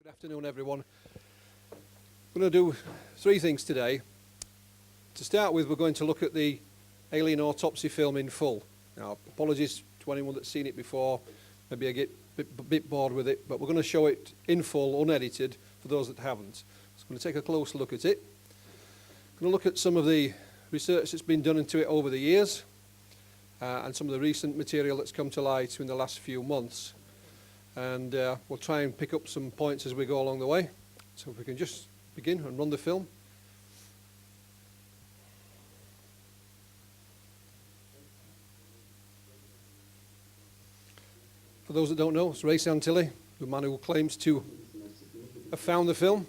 Good afternoon, everyone. We're going to do three things today. To start with, we're going to look at the alien autopsy film in full. Now, apologies to anyone that's seen it before. Maybe I get a bit bored with it, but we're going to show it in full, unedited, for those that haven't. So I'm going to take a close look at it. I'm going to look at some of the research that's been done into it over the years, and some of the recent material that's come to light in the last few months. And we'll try and pick up some points as we go along the way. So if we can just begin and run the film. For those that don't know, it's Ray Santillis, the man who claims to have found the film.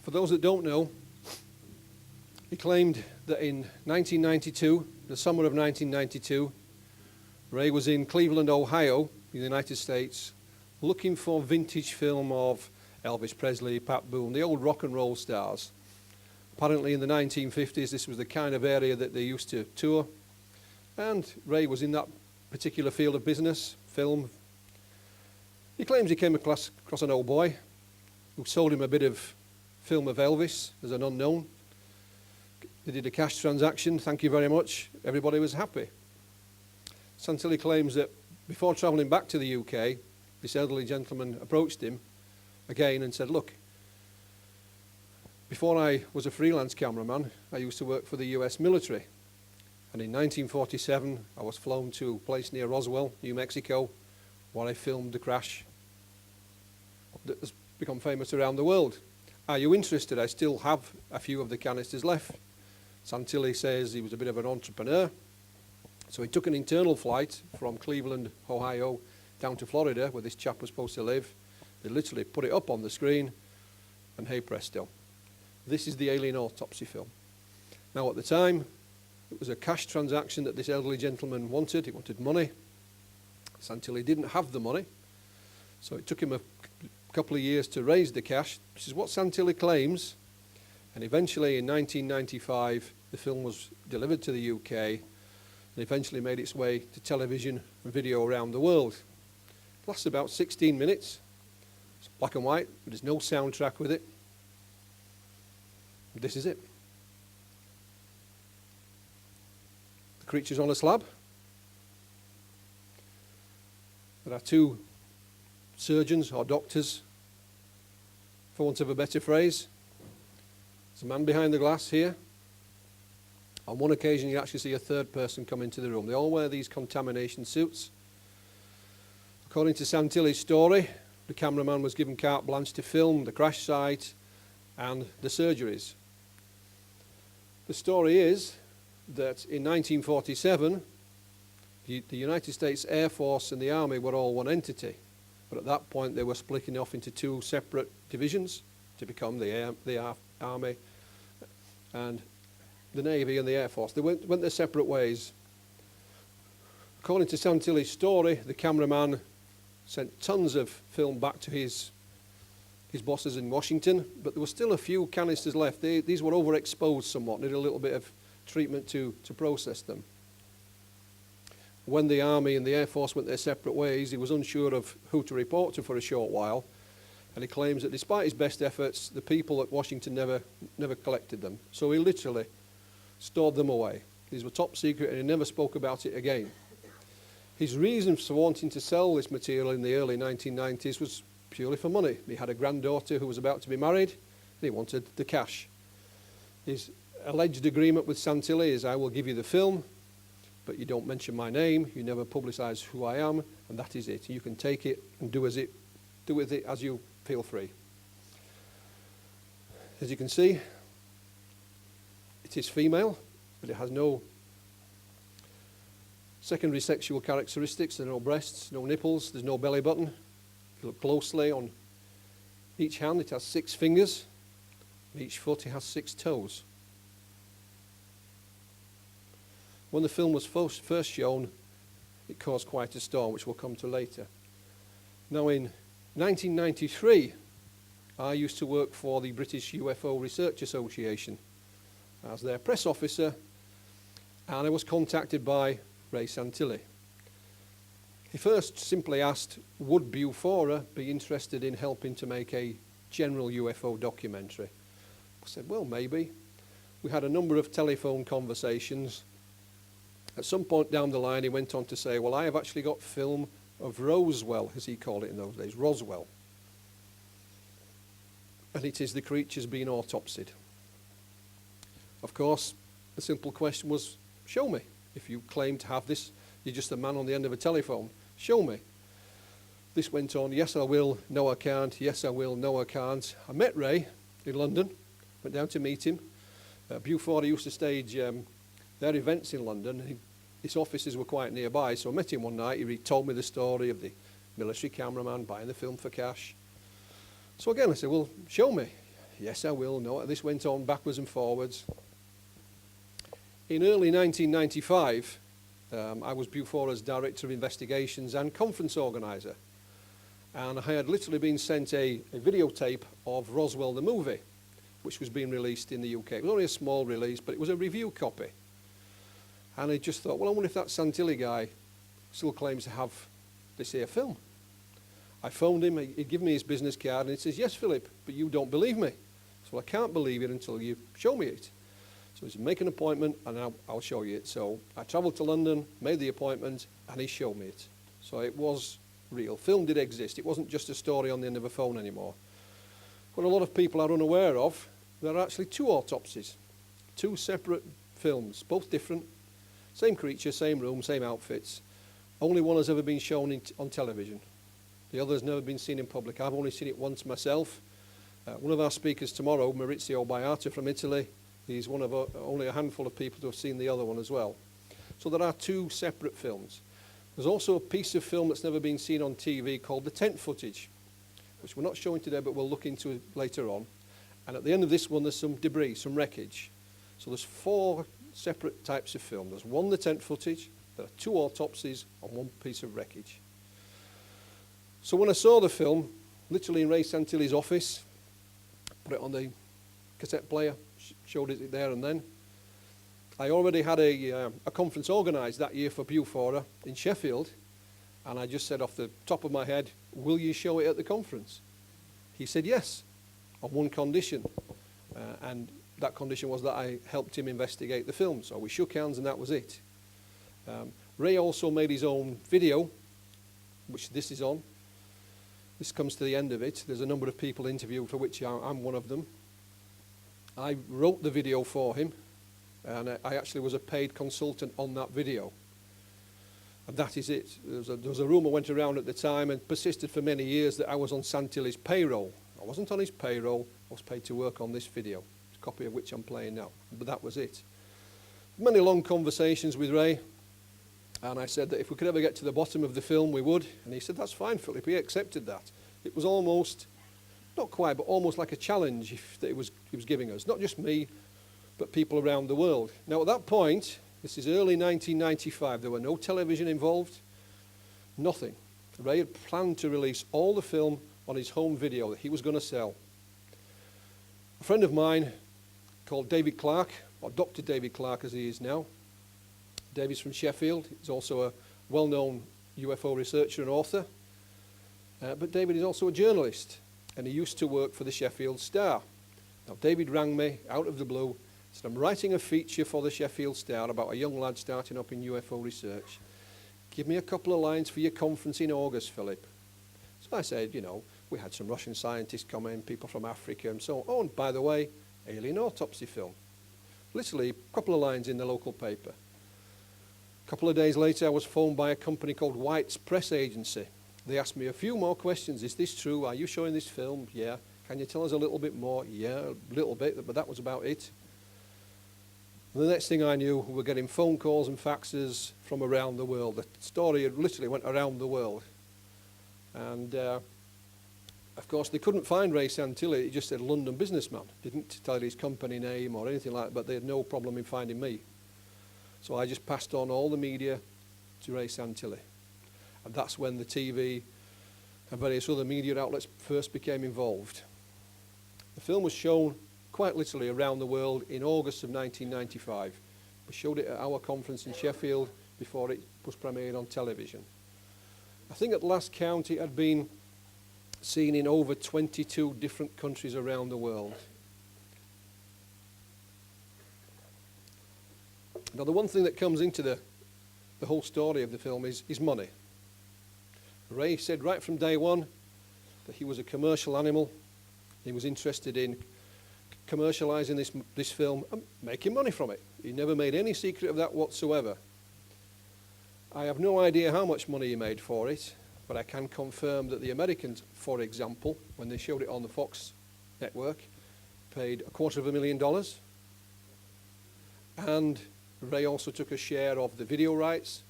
For those that don't know, he claimed that in 1992, the summer of 1992, Ray was in Cleveland, Ohio, in the United States, looking for vintage film of Elvis Presley, Pat Boone, the old rock and roll stars. Apparently in the 1950s, this was the kind of area that they used to tour. And Ray was in that particular field of business, film. He claims he came across an old boy who sold him a bit of film of Elvis as an unknown. They did a cash transaction, thank you very much. Everybody was happy. Santillis claims that before travelling back to the UK, this elderly gentleman approached him again and said, look, before I was a freelance cameraman, I used to work for the US military. And in 1947, I was flown to a place near Roswell, New Mexico, where I filmed the crash that has become famous around the world. Are you interested? I still have a few of the canisters left. Santillis says he was a bit of an entrepreneur. So he took an internal flight from Cleveland, Ohio, down to Florida, where this chap was supposed to live. They literally put it up on the screen, and hey presto. This is the alien autopsy film. Now at the time, it was a cash transaction that this elderly gentleman wanted. He wanted money. Santillis didn't have the money, so it took him a couple of years to raise the cash, which is what Santillis claims. And eventually in 1995, the film was delivered to the UK and eventually made its way to television and video around the world. It lasts about 16 minutes. It's black and white, but there's no soundtrack with it. This is it. The creature's on a slab. There are two surgeons or doctors, for want of a better phrase. There's a man behind the glass here. On one occasion you actually see a third person come into the room. They all wear these contamination suits. According to Santillis' story, the cameraman was given carte blanche to film the crash site and the surgeries. The story is that in 1947 the United States Air Force and the Army were all one entity, but at that point they were splitting off into two separate divisions to become the Army and the Navy and the Air Force. They went their separate ways. According to Santillis' story, the cameraman sent tons of film back to his bosses in Washington, but there were still a few canisters left. These were overexposed somewhat, needed a little bit of treatment to process them. When the Army and the Air Force went their separate ways, he was unsure of who to report to for a short while. And he claims that despite his best efforts, the people at Washington never collected them. So he literally stored them away. These were top secret and he never spoke about it again. His reason for wanting to sell this material in the early 1990s was purely for money. He had a granddaughter who was about to be married and he wanted the cash. His alleged agreement with Santillis is, I will give you the film, but you don't mention my name, you never publicise who I am, and that is it. You can take it and do with it as you feel free. As you can see, it is female, but it has no secondary sexual characteristics. There are no breasts, no nipples, there's no belly button. If you look closely on each hand, it has 6 fingers. On each foot, it has 6 toes. When the film was first shown, it caused quite a storm, which we'll come to later. Now in 1993, I used to work for the British UFO Research Association as their press officer, and I was contacted by Ray Santillis. He first simply asked, would Bufora be interested in helping to make a general UFO documentary? I said, well, maybe. We had a number of telephone conversations. At some point down the line, he went on to say, well, I have actually got film of Roswell, as he called it in those days, Roswell. And it is the creatures being autopsied. Of course, the simple question was, show me. If you claim to have this, you're just a man on the end of a telephone. Show me. This went on, yes, I will, no, I can't, yes, I will, no, I can't. I met Ray in London, went down to meet him. Bufora used to stage their events in London. His offices were quite nearby, so I met him one night. He told me the story of the military cameraman buying the film for cash. So again, I said, well, show me. Yes, I will, no. This went on backwards and forwards. In early 1995, I was Bufora's Director of Investigations and Conference Organiser. And I had literally been sent a videotape of Roswell the movie, which was being released in the UK. It was only a small release, but it was a review copy. And I just thought, well, I wonder if that Santilli guy still claims to have this here film. I phoned him, he'd given me his business card, and he says, yes, Philip, but you don't believe me. So I can't believe it until you show me it. So he said, make an appointment, and I'll show you it. So I travelled to London, made the appointment, and he showed me it. So it was real. Film did exist. It wasn't just a story on the end of a phone anymore. What a lot of people are unaware of, there are actually two autopsies, two separate films, both different, same creature, same room, same outfits. Only one has ever been shown on television. The other has never been seen in public. I've only seen it once myself. One of our speakers tomorrow, Maurizio Baiata from Italy, he's one of only a handful of people to have seen the other one as well. So there are two separate films. There's also a piece of film that's never been seen on TV called the tent footage, which we're not showing today, but we'll look into later on. And at the end of this one, there's some debris, some wreckage. So there's four separate types of film. There's one, the tent footage, there are two autopsies, and one piece of wreckage. So when I saw the film, literally in Ray Santillis' office, put it on the cassette player, showed it there and then. I already had a conference organised that year for Bufora in Sheffield, and I just said off the top of my head, will you show it at the conference? He said yes, on one condition, and that condition was that I helped him investigate the film. So we shook hands and that was it. Ray also made his own video, which this is on. This comes to the end of it. There's a number of people interviewed, for which I'm one of them. I wrote the video for him, and I actually was a paid consultant on that video. And that is it. There was a rumour went around at the time and persisted for many years that I was on Santillis' payroll. I wasn't on his payroll. I was paid to work on this video, a copy of which I'm playing now. But that was it. Many long conversations with Ray, and I said that if we could ever get to the bottom of the film, we would. And he said, that's fine, Philip. He accepted that. It was almost, not quite, but almost like a challenge that he was giving us. Not just me, but people around the world. Now, at that point, this is early 1995, there were no television involved, nothing. Ray had planned to release all the film on his home video that he was going to sell. A friend of mine called David Clark, or Dr. David Clark as he is now. David's from Sheffield. He's also a well-known UFO researcher and author. But David is also a journalist, and he used to work for the Sheffield Star. Now, David rang me out of the blue, said, I'm writing a feature for the Sheffield Star about a young lad starting up in UFO research. Give me a couple of lines for your conference in August, Philip. So I said, you know, we had some Russian scientists come in, people from Africa and so on. Oh, and by the way, alien autopsy film. Literally, a couple of lines in the local paper. A couple of days later, I was phoned by a company called White's Press Agency. They asked me a few more questions. Is this true? Are you showing this film? Yeah. Can you tell us a little bit more? Yeah, a little bit, but that was about it. And the next thing I knew, we were getting phone calls and faxes from around the world. The story had literally went around the world. And, of course, they couldn't find Ray Santilli. He just said London businessman. Didn't tell his company name or anything like that, but they had no problem in finding me. So I just passed on all the media to Ray Santilli. And that's when the TV and various other media outlets first became involved. The film was shown quite literally around the world in August of 1995. We showed it at our conference in Sheffield before it was premiered on television. I think at last count it had been seen in over 22 different countries around the world. Now, the one thing that comes into the whole story of the film is money. Ray said right from day one that he was a commercial animal. He was interested in commercializing this film and making money from it. He never made any secret of that whatsoever. I have no idea how much money he made for it, but I can confirm that the Americans, for example, when they showed it on the Fox network, paid $250,000. And Ray also took a share of the video rights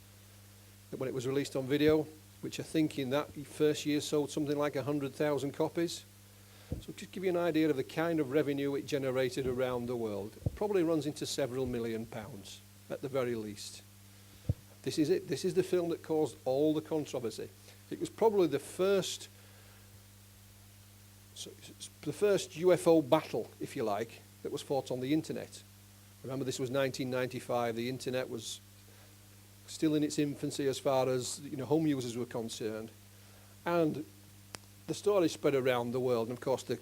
when it was released on video, which I think in that first year sold something like 100,000 copies. So just give you an idea of the kind of revenue it generated around the world. It probably runs into several million pounds at the very least. This is it. This is the film that caused all the controversy. It was probably the first UFO battle, if you like, that was fought on the internet. Remember, this was 1995. The internet was still in its infancy as far as home users were concerned. And the story spread around the world. And, of course, the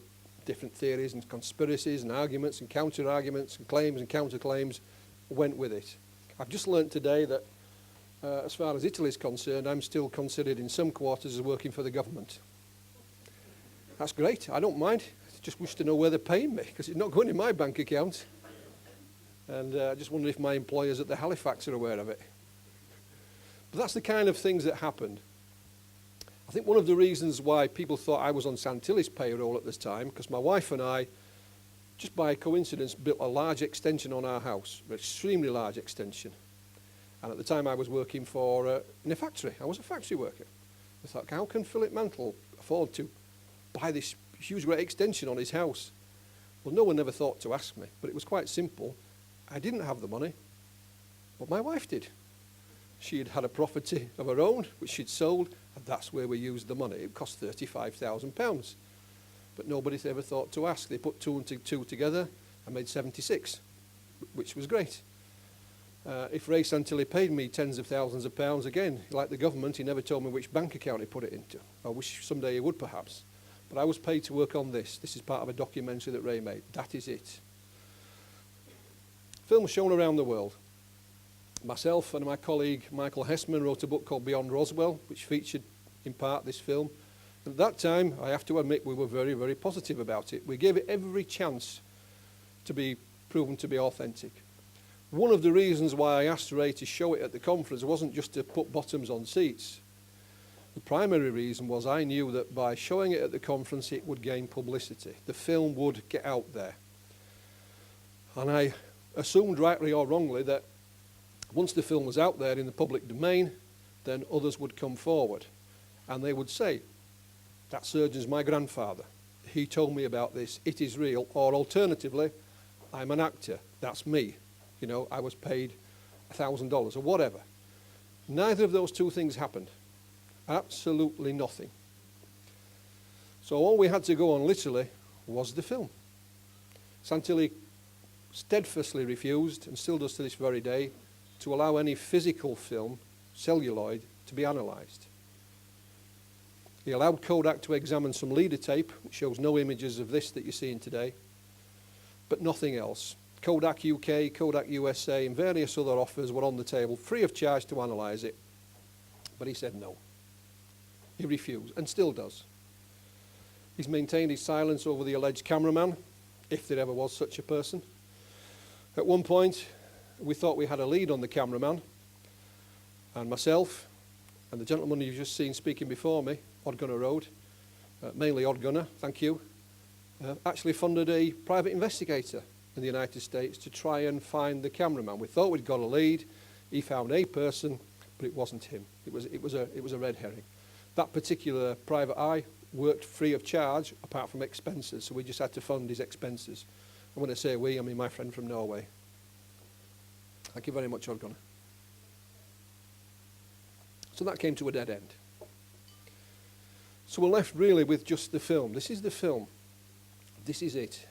different theories and conspiracies and arguments and counter-arguments and claims and counter-claims went with it. I've just learnt today that as far as Italy is concerned, I'm still considered in some quarters as working for the government. That's great. I don't mind. I just wish to know where they're paying me, because it's not going in my bank account. And I just wonder if my employers at the Halifax are aware of it. But that's the kind of things that happened. I think one of the reasons why people thought I was on Santillis' payroll at this time, because my wife and I, just by coincidence, built a large extension on our house, an extremely large extension. And at the time I was working in a factory. I was a factory worker. I thought, how can Philip Mantle afford to buy this huge great extension on his house? Well, no one ever thought to ask me, but it was quite simple. I didn't have the money, but my wife did. She had had a property of her own, which she'd sold, and that's where we used the money. It cost £35,000. But nobody ever thought to ask. They put two and two together and made 76, which was great. If Ray Santillis paid me tens of thousands of pounds, again, like the government, he never told me which bank account he put it into. I wish someday he would, perhaps. But I was paid to work on this. This is part of a documentary that Ray made. That is it. Film was shown around the world. Myself and my colleague Michael Hessman wrote a book called Beyond Roswell, which featured in part this film. And at that time, I have to admit, we were very, very positive about it. We gave it every chance to be proven to be authentic. One of the reasons why I asked Ray to show it at the conference wasn't just to put bottoms on seats. The primary reason was I knew that by showing it at the conference, it would gain publicity. The film would get out there. And I assumed, rightly or wrongly, that once the film was out there in the public domain, then others would come forward. And they would say, that surgeon's my grandfather. He told me about this. It is real. Or alternatively, I'm an actor. That's me. I was paid $1,000 or whatever. Neither of those two things happened. Absolutely nothing. So all we had to go on literally was the film. Santillis steadfastly refused, and still does to this very day, to allow any physical film, celluloid, to be analysed. He allowed Kodak to examine some leader tape, which shows no images of this that you're seeing today, but nothing else. Kodak UK, Kodak USA, and various other offers were on the table, free of charge to analyse it. But he said no. He refused, and still does. He's maintained his silence over the alleged cameraman, if there ever was such a person. At one point, we thought we had a lead on the cameraman, and myself, and the gentleman you've just seen speaking before me, Odd Gunner Road, mainly Odd Gunner, thank you, actually funded a private investigator in the United States to try and find the cameraman. We thought we'd got a lead. He found a person, but it wasn't him. It was a red herring. That particular private eye worked free of charge, apart from expenses, so we just had to fund his expenses. And when I say we, I mean my friend from Norway. Thank you very much, Odd Gunner. So that came to a dead end. So we're left really with just the film. This is the film. This is it.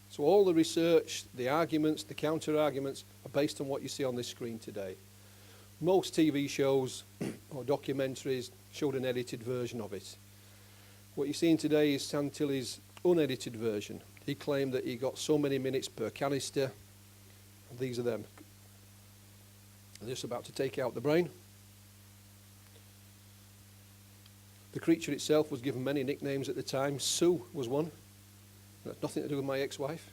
So all the research, the arguments, the counter-arguments are based on what you see on this screen today. most TV shows or documentaries showed an edited version of it. What you're seeing today is Santillis' unedited version. He claimed that he got so many minutes per canister. And these are them. They're just about to take out the brain. The creature itself was given many nicknames at the time. Sue was one. It had nothing to do with my ex-wife.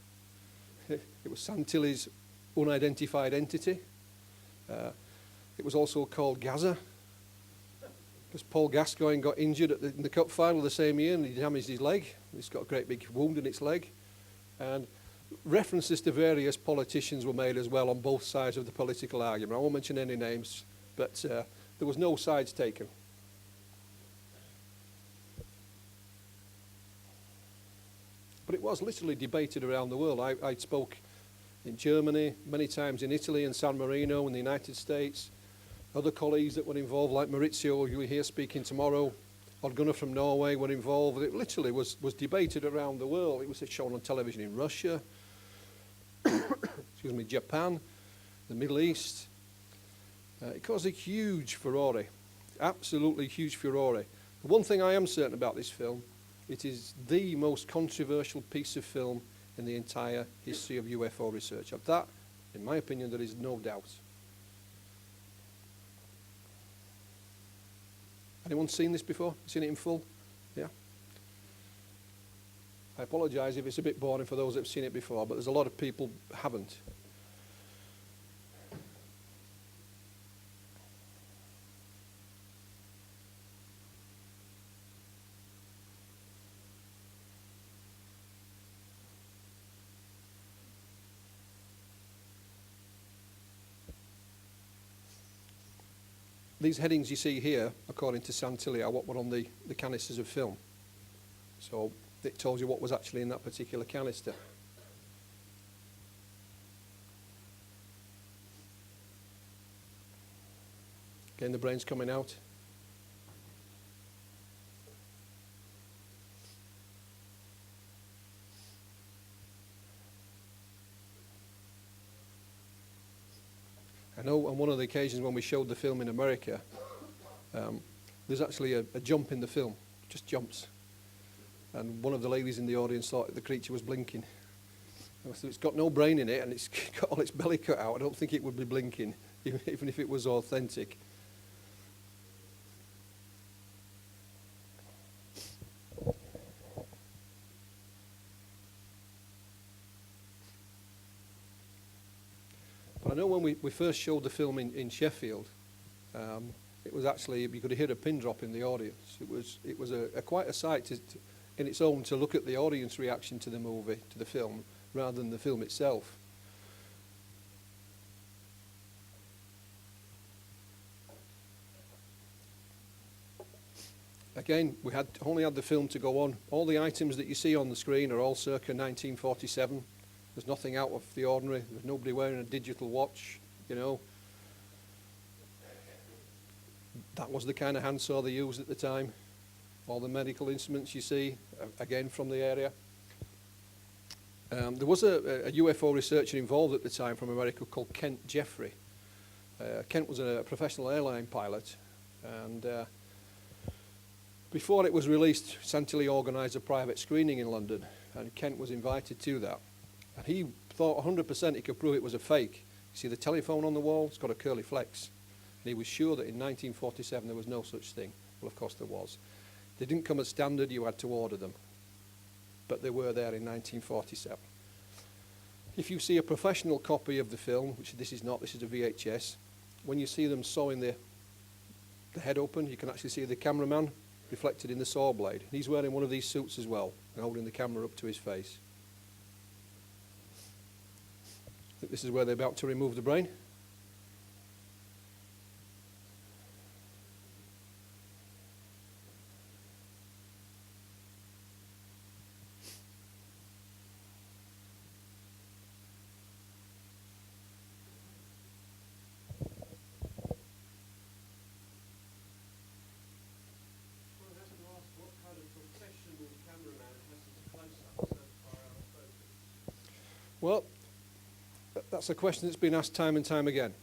It was Santillis' unidentified entity. It was also called Gaza, because Paul Gascoigne got injured in the cup final the same year and he damaged his leg. He's got a great big wound in its leg. And references to various politicians were made as well on both sides of the political argument. I won't mention any names, but there was no sides taken. But it was literally debated around the world. I spoke in Germany, many times in Italy and San Marino in the United States. Other colleagues that were involved, like Maurizio, who you'll hear speaking tomorrow, or Gunnar from Norway, were involved. It literally was debated around the world. It was shown on television in Russia, excuse me, Japan, the Middle East. It caused a huge furore, absolutely huge furore. The one thing I am certain about this film, it is the most controversial piece of film in the entire history of UFO research. Of that, in my opinion, there is no doubt. Anyone seen this before? Seen it in full? Yeah? I apologise if it's a bit boring for those that have seen it before, but there's a lot of people who haven't. These headings you see here, according to Santilli, are what were on the canisters of film. So it tells you what was actually in that particular canister. Again, the brain's coming out. I know on one of the occasions when we showed the film in America, there's actually a jump in the film, just jumps. And one of the ladies in the audience thought the creature was blinking. So it's got no brain in it and it's got all its belly cut out. I don't think it would be blinking, even if it was authentic. But I know when we first showed the film in Sheffield, it was actually, you could hear a pin drop in the audience. It was quite a sight in its own to look at the audience reaction to the movie, to the film, rather than the film itself. Again, we had only had the film to go on. All the items that you see on the screen are all circa 1947. There's nothing out of the ordinary. There's nobody wearing a digital watch, you know. That was the kind of handsaw they used at the time. All the medical instruments you see, again from the area. There was a UFO researcher involved at the time from America called Kent Jeffrey. Kent was a professional airline pilot, and before it was released, Santilli organised a private screening in London, and Kent was invited to that. And he thought 100% he could prove it was a fake. You see the telephone on the wall? It's got a curly flex. And he was sure that in 1947 there was no such thing. Well, of course there was. They didn't come as standard, you had to order them. But they were there in 1947. If you see a professional copy of the film, which this is not, this is a VHS, when you see them sawing the head open, you can actually see the cameraman reflected in the saw blade. He's wearing one of these suits as well, and holding the camera up to his face. I think this is where they're about to remove the brain. Well, that's a question that's been asked time and time again.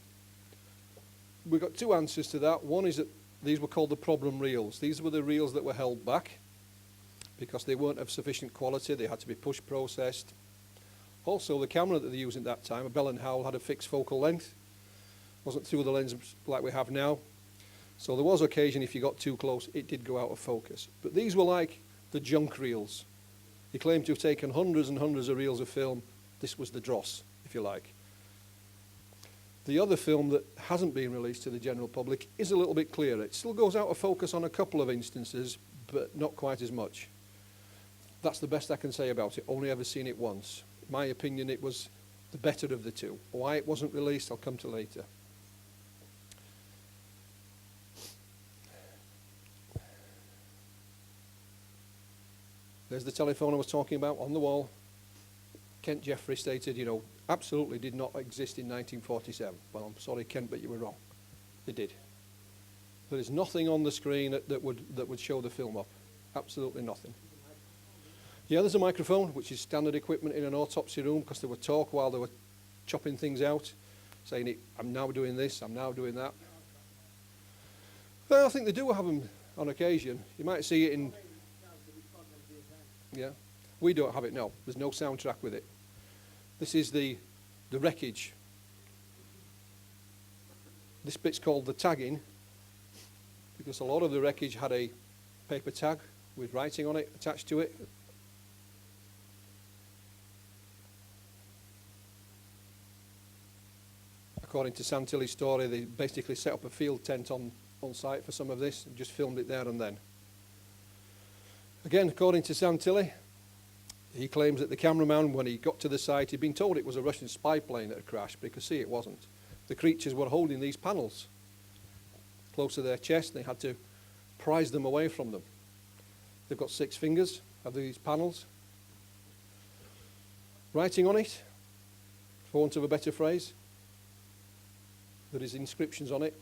we've got two answers to that. One is that these were called the problem reels. These were the reels that were held back because they weren't of sufficient quality. They had to be push processed. Also, the camera that they used at that time, a Bell & Howell, had a fixed focal length. Wasn't through the lens like we have now. So there was occasion if you got too close, it did go out of focus. But these were like the junk reels. He claimed to have taken hundreds and hundreds of reels of film. This was the dross, if you like. The other film that hasn't been released to the general public is a little bit clearer. It still goes out of focus on a couple of instances, but not quite as much. That's the best I can say about it. Only ever seen it once. In my opinion, it was the better of the two. Why it wasn't released, I'll come to later. There's the telephone I was talking about on the wall. Kent Jeffrey stated, absolutely did not exist in 1947. Well, I'm sorry, Kent, but you were wrong. They did. There is nothing on the screen that would show the film up. Absolutely nothing. Yeah, there's a microphone, which is standard equipment in an autopsy room, because there were talk while they were chopping things out, saying, I'm now doing this, I'm now doing that. Well, I think they do have them on occasion. You might see it in... Yeah, we don't have it, no. There's no soundtrack with it. This is the wreckage. This bit's called the tagging, because a lot of the wreckage had a paper tag with writing on it attached to it. According to Santillis' story, they basically set up a field tent on site for some of this and just filmed it there and then. Again, according to Santillis, he claims that the cameraman, when he got to the site, he'd been told it was a Russian spy plane that had crashed, because see, it wasn't. The creatures were holding these panels close to their chest. They had to prise them away from them. They've got 6 fingers, have these panels. Writing on it, for want of a better phrase. There is inscriptions on it.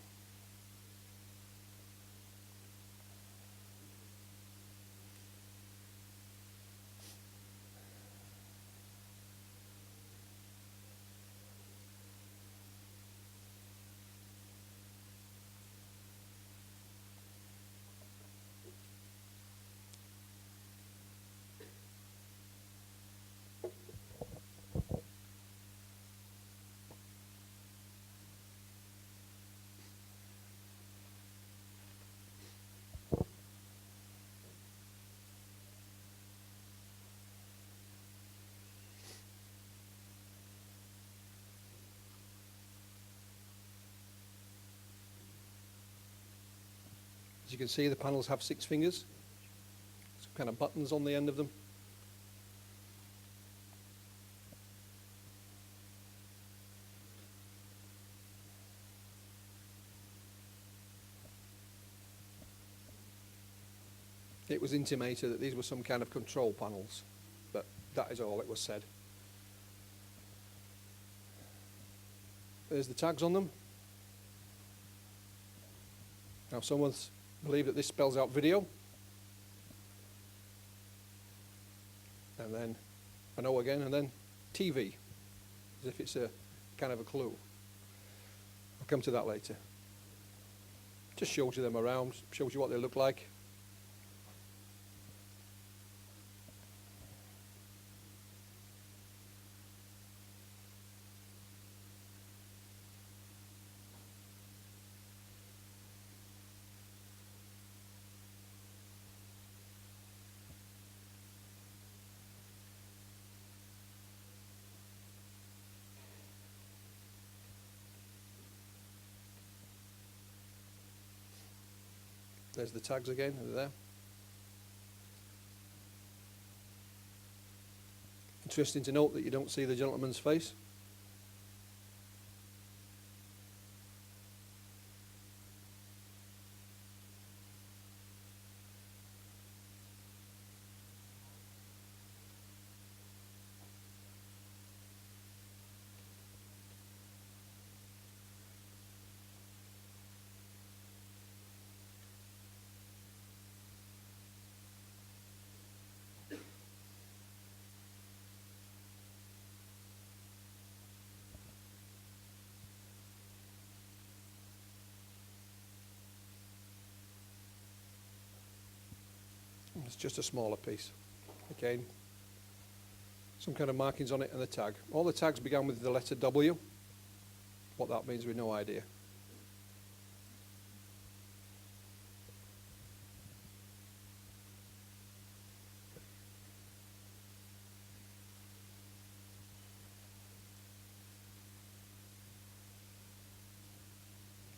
As you can see, the panels have 6 fingers, some kind of buttons on the end of them. It was intimated that these were some kind of control panels, but that is all it was said. There's the tags on them. Now someone's believe that this spells out video. And then an O again, and then TV, as if it's a kind of a clue. I'll come to that later. Just shows you them around, shows you what they look like. There's the tags again, they're there. Interesting to note that you don't see the gentleman's face. It's just a smaller piece. Again, some kind of markings on it and the tag. All the tags began with the letter W. What that means, we've no idea.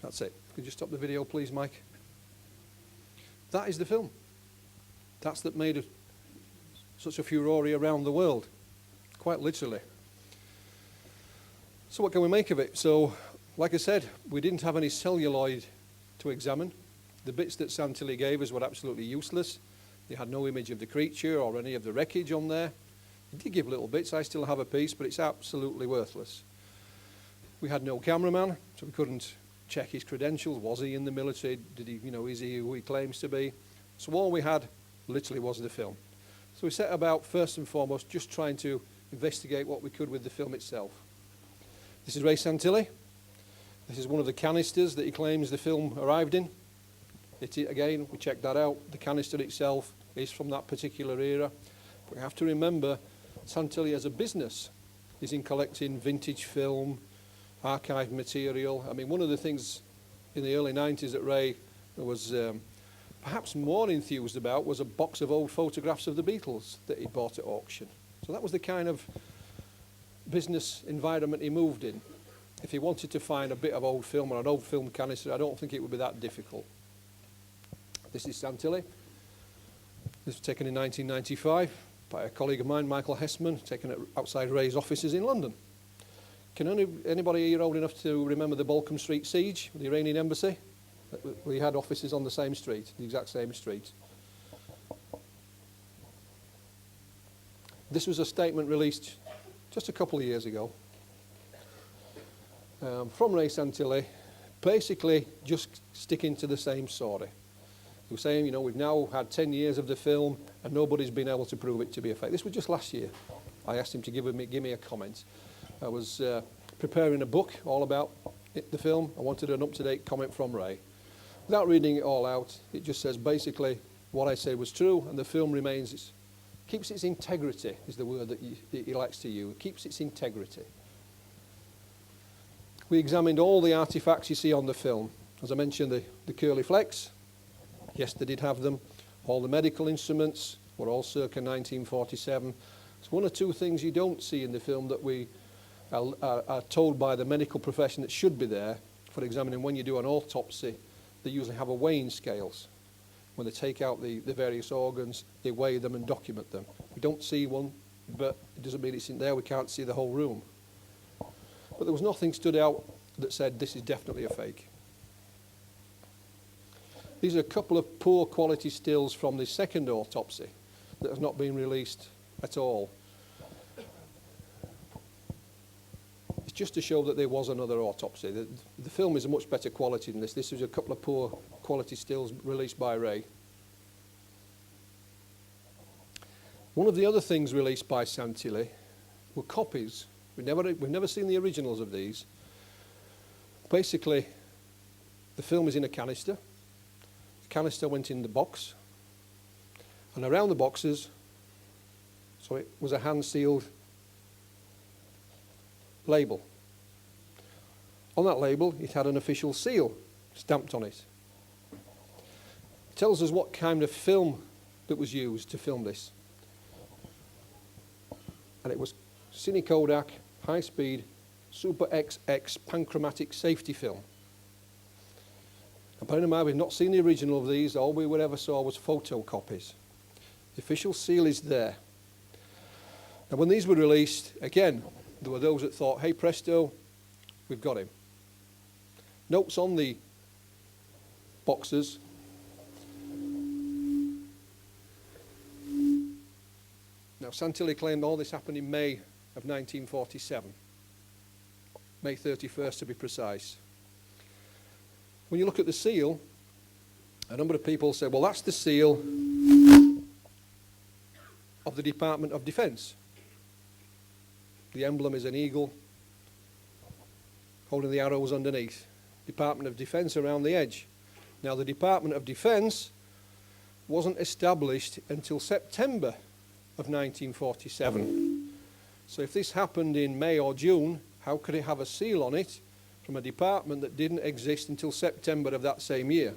That's it. Could you stop the video, please, Mike? That is the film. That's that made such a furore around the world, quite literally. So what can we make of it? So, like I said, we didn't have any celluloid to examine. The bits that Santillis gave us were absolutely useless. They had no image of the creature or any of the wreckage on there. He did give little bits. I still have a piece, but it's absolutely worthless. We had no cameraman, so we couldn't check his credentials. Was he in the military? Did he, is he who he claims to be? So all we had literally was the film. So we set about, first and foremost, just trying to investigate what we could with the film itself. This is Ray Santillis. This is one of the canisters that he claims the film arrived in. Again, we checked that out. The canister itself is from that particular era. But we have to remember, Santillis as a business is in collecting vintage film, archived material. I mean, one of the things in the early 90s that Ray was perhaps more enthused about was a box of old photographs of the Beatles that he bought at auction. So that was the kind of business environment he moved in. If he wanted to find a bit of old film or an old film canister, I don't think it would be that difficult. This is Santillis. This was taken in 1995 by a colleague of mine, Michael Hessman, taken it outside Ray's offices in London. Can anybody here old enough to remember the Balcombe Street siege, the Iranian embassy? We had offices on the same street, the exact same street. This was a statement released just a couple of years ago from Ray Santillis, basically just sticking to the same story. He was saying, we've now had 10 years of the film and nobody's been able to prove it to be a fake. This was just last year. I asked him to give me a comment. I was preparing a book all about the film. I wanted an up-to-date comment from Ray. Without reading it all out, it just says basically what I said was true, and the film keeps its integrity, is the word that he likes to use. It keeps its integrity. We examined all the artifacts you see on the film. As I mentioned, the curly flecks, yes, they did have them. All the medical instruments were all circa 1947. It's one or two things you don't see in the film that we are told by the medical profession that should be there for examining. When you do an autopsy, they usually have a weighing scales. When they take out the various organs, they weigh them and document them. We don't see one, but it doesn't mean it's in there. We can't see the whole room. But there was nothing stood out that said this is definitely a fake. These are a couple of poor quality stills from the second autopsy that has not been released at all. It's just to show that there was another autopsy. The film is a much better quality than this. This was a couple of poor quality stills released by Ray. One of the other things released by Santillis were copies. We've never seen the originals of these. Basically, the film is in a canister. The canister went in the box. And around the boxes, so it was a hand-sealed label. On that label, it had an official seal stamped on it. It tells us what kind of film that was used to film this. And it was Cine Kodak high-speed Super XX panchromatic safety film. And bear in mind, we've not seen the original of these. All we ever saw was photocopies. The official seal is there. And when these were released, again, there were those that thought, hey, presto, we've got him. Notes on the boxes. Now, Santillis claimed all this happened in May of 1947. May 31st to be precise. When you look at the seal, a number of people say, well, that's the seal of the Department of Defense. The emblem is an eagle holding the arrows underneath. Department of Defense around the edge. Now, the Department of Defense wasn't established until September of 1947. So if this happened in May or June, how could it have a seal on it from a department that didn't exist until September of that same year?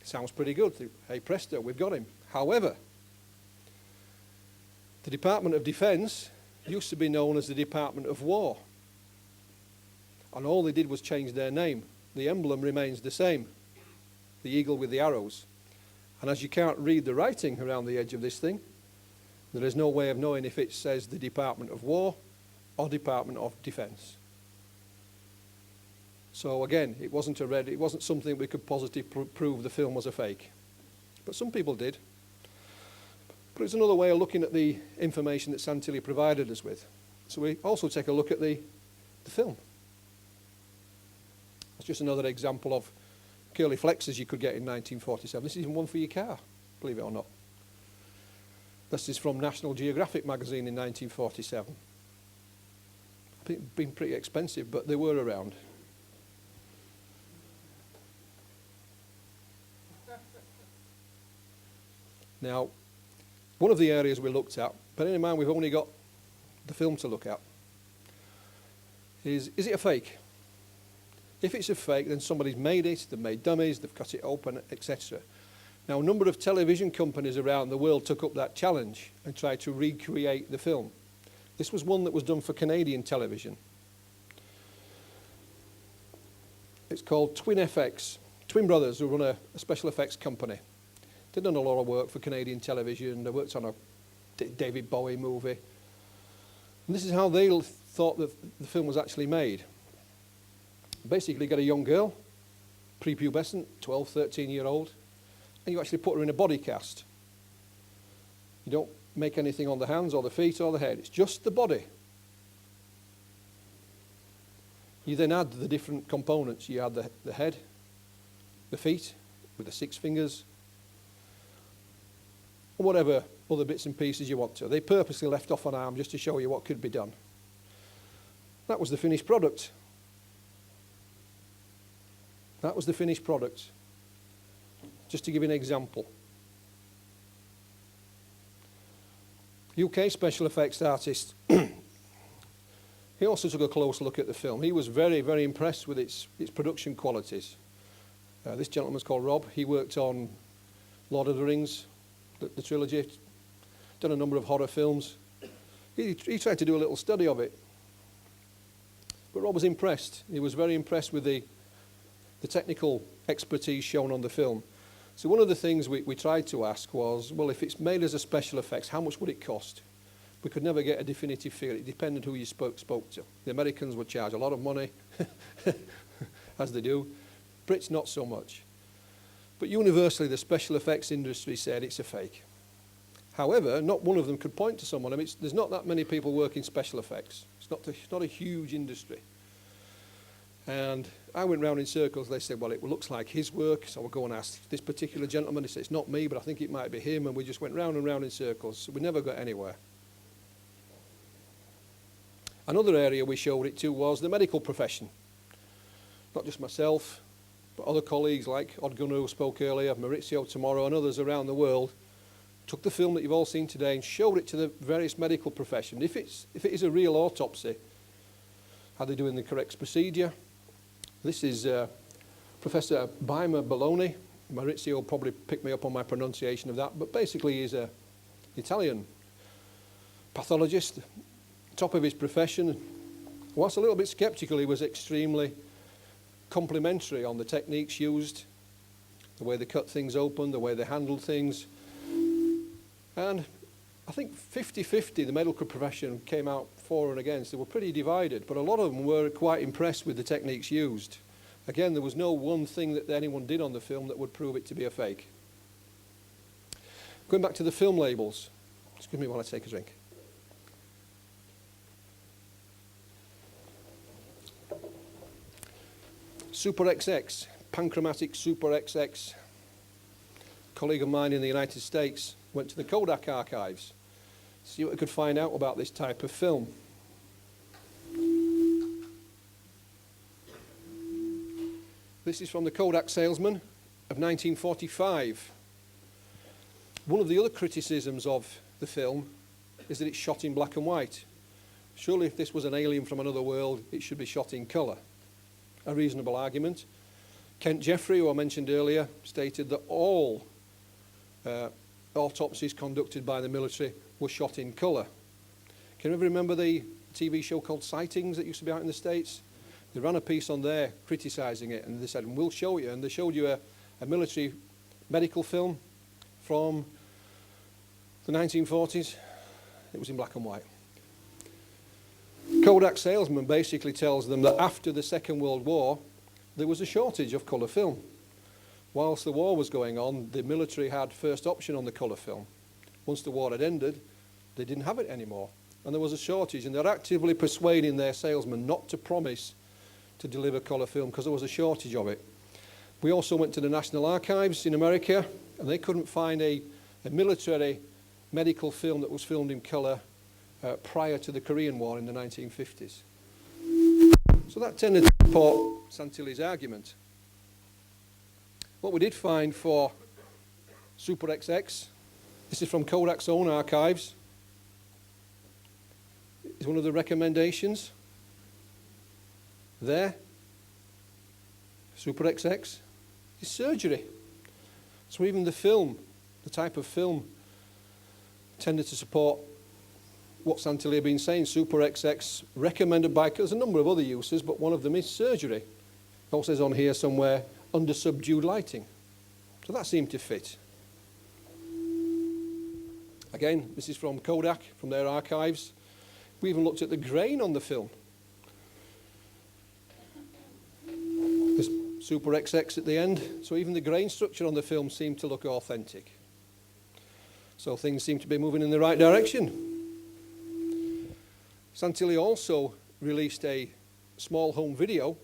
Sounds pretty good. Hey presto, we've got him. However, the Department of Defense used to be known as the Department of War. And all they did was change their name. The emblem remains the same, the eagle with the arrows. And as you can't read the writing around the edge of this thing, there is no way of knowing if it says the Department of War or Department of Defense. So again, it wasn't something we could positively prove the film was a fake. But some people did. But it's another way of looking at the information that Santillis provided us with. So we also take a look at the film. It's just another example of curly flexes you could get in 1947. This is even one for your car, believe it or not. This is from National Geographic magazine in 1947. I think it's been pretty expensive, but they were around. Now, one of the areas we looked at, bearing in mind we've only got the film to look at, is it a fake? If it's a fake, then somebody's made it, they've made dummies, they've cut it open, etc. Now, a number of television companies around the world took up that challenge and tried to recreate the film. This was one that was done for Canadian television. It's called Twin FX, twin brothers who run a special effects company. They've done a lot of work for Canadian television. They worked on a David Bowie movie. And this is how they thought that the film was actually made. Basically, you get a young girl, prepubescent, 12, 13-year-old, and you actually put her in a body cast. You don't make anything on the hands or the feet or the head. It's just the body. You then add the different components. You add the head, the feet with the 6 fingers, or whatever other bits and pieces you want to. They purposely left off an arm just to show you what could be done. That was the finished product. That was the finished product. Just to give you an example. UK special effects artist, he also took a close look at the film. He was very, very impressed with its production qualities. This gentleman's called Rob. He worked on Lord of the Rings, the trilogy, done a number of horror films. He tried to do a little study of it. But Rob was impressed. He was very impressed with the technical expertise shown on the film. So one of the things we tried to ask was, well, if it's made as a special effects, how much would it cost? We could never get a definitive figure. It depended who you spoke to. The Americans would charge a lot of money, as they do. Brits, not so much. But universally, the special effects industry said it's a fake. However, not one of them could point to someone. I mean, there's not that many people working special effects. It's not a huge industry. And I went round in circles. They said, well, it looks like his work. So I'll go and ask this particular gentleman. He said, it's not me, but I think it might be him. And we just went round and round in circles. So we never got anywhere. Another area we showed it to was the medical profession. Not just myself, but other colleagues like Odgun, who spoke earlier, Maurizio tomorrow, and others around the world took the film that you've all seen today and showed it to the various medical profession. If it is a real autopsy, are they doing the correct procedure? This is Professor Bima Bologna. Maurizio will probably pick me up on my pronunciation of that, but basically he's an Italian pathologist, top of his profession. Whilst a little bit skeptical, he was extremely complimentary on the techniques used, the way they cut things open, the way they handled things. And I think 50-50, the medical profession came out for and against. They were pretty divided, but a lot of them were quite impressed with the techniques used. Again, there was no one thing that anyone did on the film that would prove it to be a fake. Going back to the film labels. Excuse me while I take a drink. Super XX, Panchromatic Super XX. A colleague of mine in the United States went to the Kodak archives to see what we could find out about this type of film. This is from the Kodak salesman of 1945. One of the other criticisms of the film is that it's shot in black and white. Surely if this was an alien from another world, it should be shot in colour. A reasonable argument. Kent Jeffrey, who I mentioned earlier, stated that all autopsies conducted by the military were shot in colour. Can you ever remember the TV show called Sightings that used to be out in the States? They ran a piece on there criticising it, and they said, we'll show you. And they showed you a military medical film from the 1940s. It was in black and white. Kodak salesman basically tells them that after the Second World War, there was a shortage of colour film. Whilst the war was going on, the military had first option on the colour film. Once the war had ended, they didn't have it anymore. And there was a shortage, and they're actively persuading their salesmen not to promise to deliver colour film because there was a shortage of it. We also went to the National Archives in America, and they couldn't find a military medical film that was filmed in colour prior to the Korean War in the 1950s. So that tended to support Santillis' argument. What we did find for Super XX, this is from Kodak's own archives, is one of the recommendations there. Super XX is surgery. So even the film, the type of film, tended to support what Santilli had been saying. Super XX recommended by, there's a number of other uses, but one of them is surgery. It also says on here somewhere, under subdued lighting. So that seemed to fit. Again, this is from Kodak, from their archives. We even looked at the grain on the film. There's Super XX at the end, so even the grain structure on the film seemed to look authentic. So things seem to be moving in the right direction. Santilli also released a small home video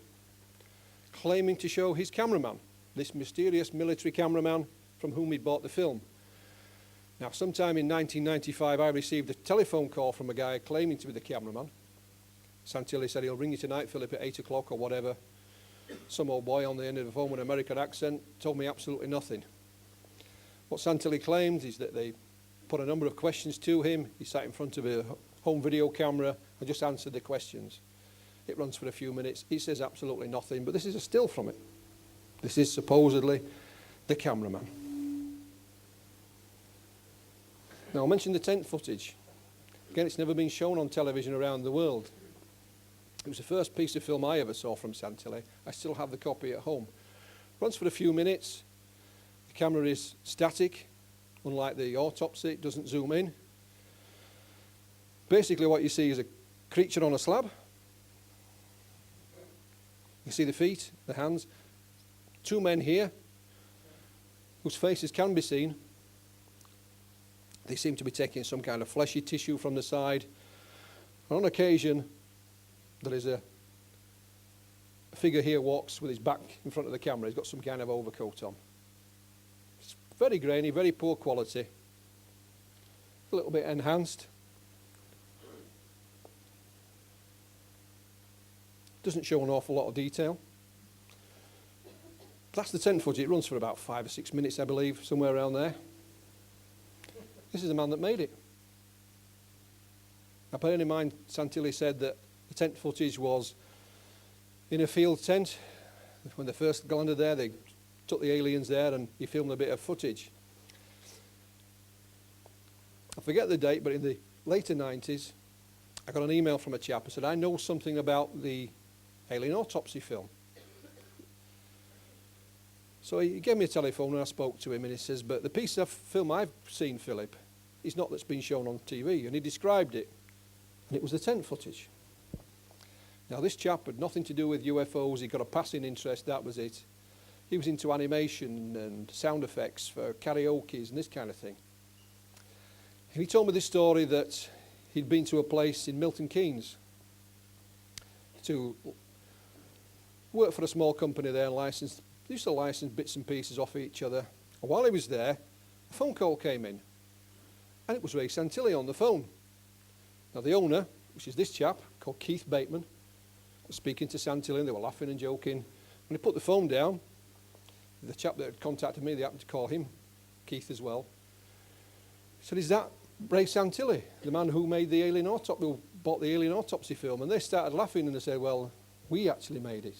claiming to show his cameraman, this mysterious military cameraman from whom he'd bought the film. Now, sometime in 1995, I received a telephone call from a guy claiming to be the cameraman. Santilli said, he'll ring you tonight, Philip, at 8 o'clock or whatever. Some old boy on the end of the phone with an American accent told me absolutely nothing. What Santilli claimed is that they put a number of questions to him. He sat in front of a home video camera and just answered the questions. It runs for a few minutes. He says absolutely nothing, but this is a still from it. This is supposedly the cameraman. Now, I mentioned the tent footage. Again, it's never been shown on television around the world. It was the first piece of film I ever saw from Santilli. I still have the copy at home. Runs for a few minutes. The camera is static, unlike the autopsy. It doesn't zoom in. Basically, what you see is a creature on a slab. You see the feet, the hands. Two men here, whose faces can be seen. They seem to be taking some kind of fleshy tissue from the side. And on occasion, there is a figure here walks with his back in front of the camera. He's got some kind of overcoat on. It's very grainy, very poor quality. A little bit enhanced. Doesn't show an awful lot of detail. That's the tent footage. It runs for about 5 or 6 minutes, I believe, somewhere around there. This is the man that made it. Now, bearing in mind, Santilli said that the tent footage was in a field tent. When they first landed there, they took the aliens there and he filmed a bit of footage. I forget the date, but in the later 90s, I got an email from a chap who said, I know something about the alien autopsy film. So he gave me a telephone and I spoke to him, and he says, but the piece of film I've seen, Philip, is not that's been shown on TV. And he described it, and it was the tent footage. Now, this chap had nothing to do with UFOs. He got a passing interest, that was it. He was into animation and sound effects for karaoke's and this kind of thing. And he told me this story that he'd been to a place in Milton Keynes to work for a small company there and licensed. They used to license bits and pieces off each other. And while he was there, a phone call came in. And it was Ray Santillis on the phone. Now the owner, which is this chap, called Keith Bateman, was speaking to Santillis, and they were laughing and joking. When he put the phone down, the chap that had contacted me, they happened to call him Keith as well. He said, is that Ray Santillis, the man who made the alien autopsy, who bought the alien autopsy film? And they started laughing and they said, well, we actually made it.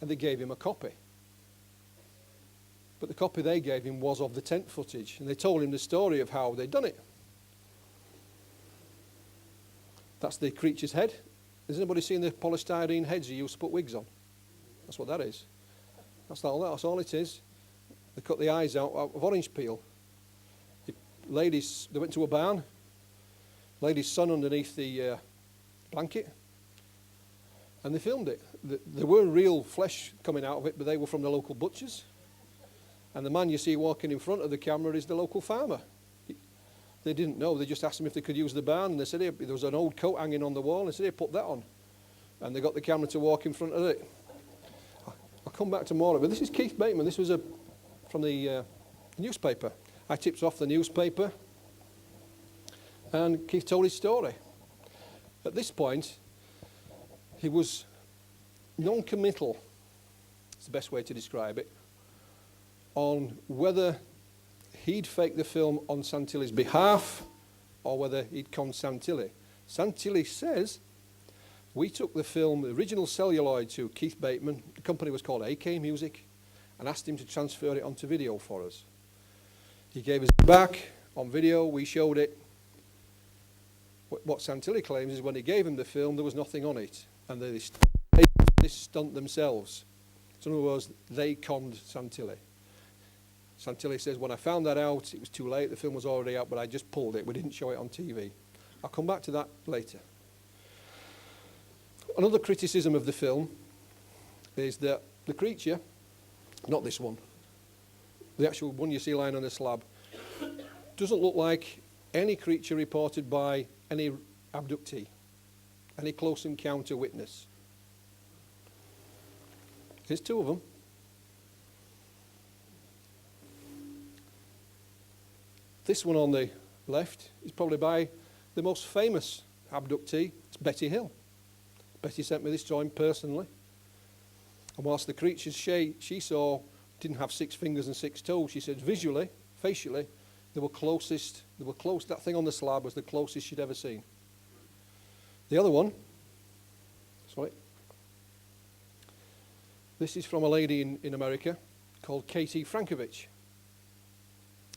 And they gave him a copy. But the copy they gave him was of the tent footage. And they told him the story of how they'd done it. That's the creature's head. Has anybody seen the polystyrene heads you used to put wigs on? That's what that is. That's all it is. They cut the eyes out of orange peel. Ladies, they went to a barn. Lady's son underneath the blanket. And they filmed it. There were real flesh coming out of it, but they were from the local butchers. And the man you see walking in front of the camera is the local farmer. They didn't know. They just asked him if they could use the barn. And they said, hey, there was an old coat hanging on the wall. And they said, hey, put that on. And they got the camera to walk in front of it. I'll come back to more of it. But this is Keith Bateman. This was from the newspaper. I tipped off the newspaper. And Keith told his story. At this point, he was non-committal. It's the best way to describe it. On whether he'd faked the film on Santillis' behalf or whether he'd conned Santillis. Santillis says, we took the film, the original celluloid, to Keith Bateman, the company was called AK Music, and asked him to transfer it onto video for us. He gave us back on video, we showed it. What Santillis claims is when he gave him the film, there was nothing on it. And they this stunt themselves. So in other words, they conned Santillis. Santillis says, when I found that out, it was too late. The film was already out, but I just pulled it. We didn't show it on TV. I'll come back to that later. Another criticism of the film is that the creature, not this one, the actual one you see lying on the slab, doesn't look like any creature reported by any abductee, any close encounter witness. Here's two of them. This one on the left is probably by the most famous abductee. It's Betty Hill. Betty sent me this drawing personally. And whilst the creatures she saw didn't have 6 fingers and 6 toes, she said visually, facially, they were close. That thing on the slab was the closest she'd ever seen. The other one, sorry, this is from a lady in America called Katie Frankovich.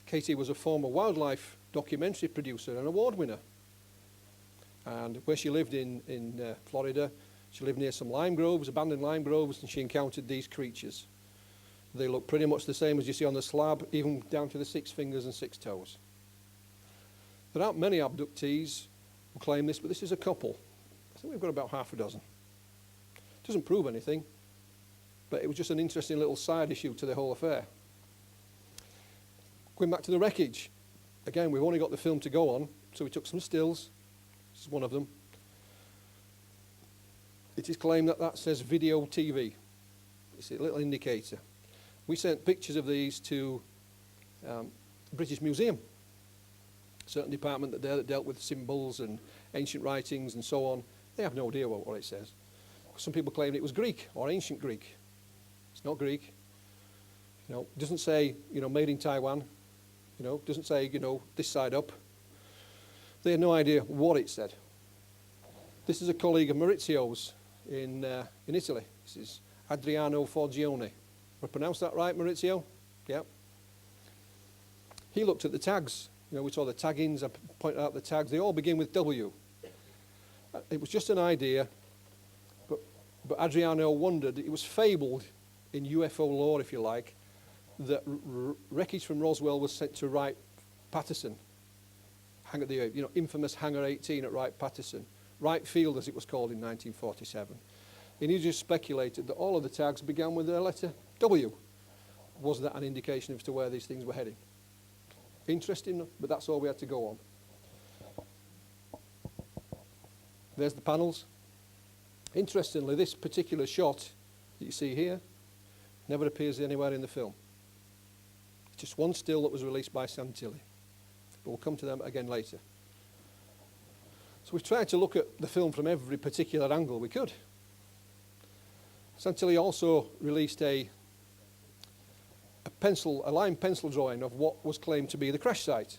Katie was a former wildlife documentary producer and award winner. And where she lived in Florida, she lived near some lime groves, abandoned lime groves, and she encountered these creatures. They look pretty much the same as you see on the slab, even down to the 6 fingers and 6 toes. There aren't many abductees who claim this, but this is a couple. I think we've got about half a dozen. It doesn't prove anything, but it was just an interesting little side issue to the whole affair. Going back to the wreckage, again, we've only got the film to go on, so we took some stills. This is one of them. It is claimed that says video TV. It's a little indicator. We sent pictures of these to the British Museum, a certain department that dealt with symbols and ancient writings and so on. They have no idea what it says. Some people claimed it was Greek or ancient Greek. It's not Greek. It doesn't say, made in Taiwan. Doesn't say, this side up. They had no idea what it said. This is a colleague of Maurizio's in Italy. This is Adriano Forgione. Have I pronounced that right, Maurizio? Yeah. He looked at the tags. We saw the taggings. I pointed out the tags. They all begin with W. It was just an idea, but Adriano wondered. It was fabled in UFO lore, if you like, that wreckage from Roswell was sent to Wright-Patterson, the infamous Hangar 18 at Wright-Patterson, Wright Field as it was called in 1947. And he just speculated that all of the tags began with the letter W. Was that an indication as to where these things were heading? Interesting, but that's all we had to go on. There's the panels. Interestingly, this particular shot that you see here never appears anywhere in the film. Just one still that was released by Santillis. But we'll come to them again later. So we've tried to look at the film from every particular angle we could. Santillis also released a a line pencil drawing of what was claimed to be the crash site.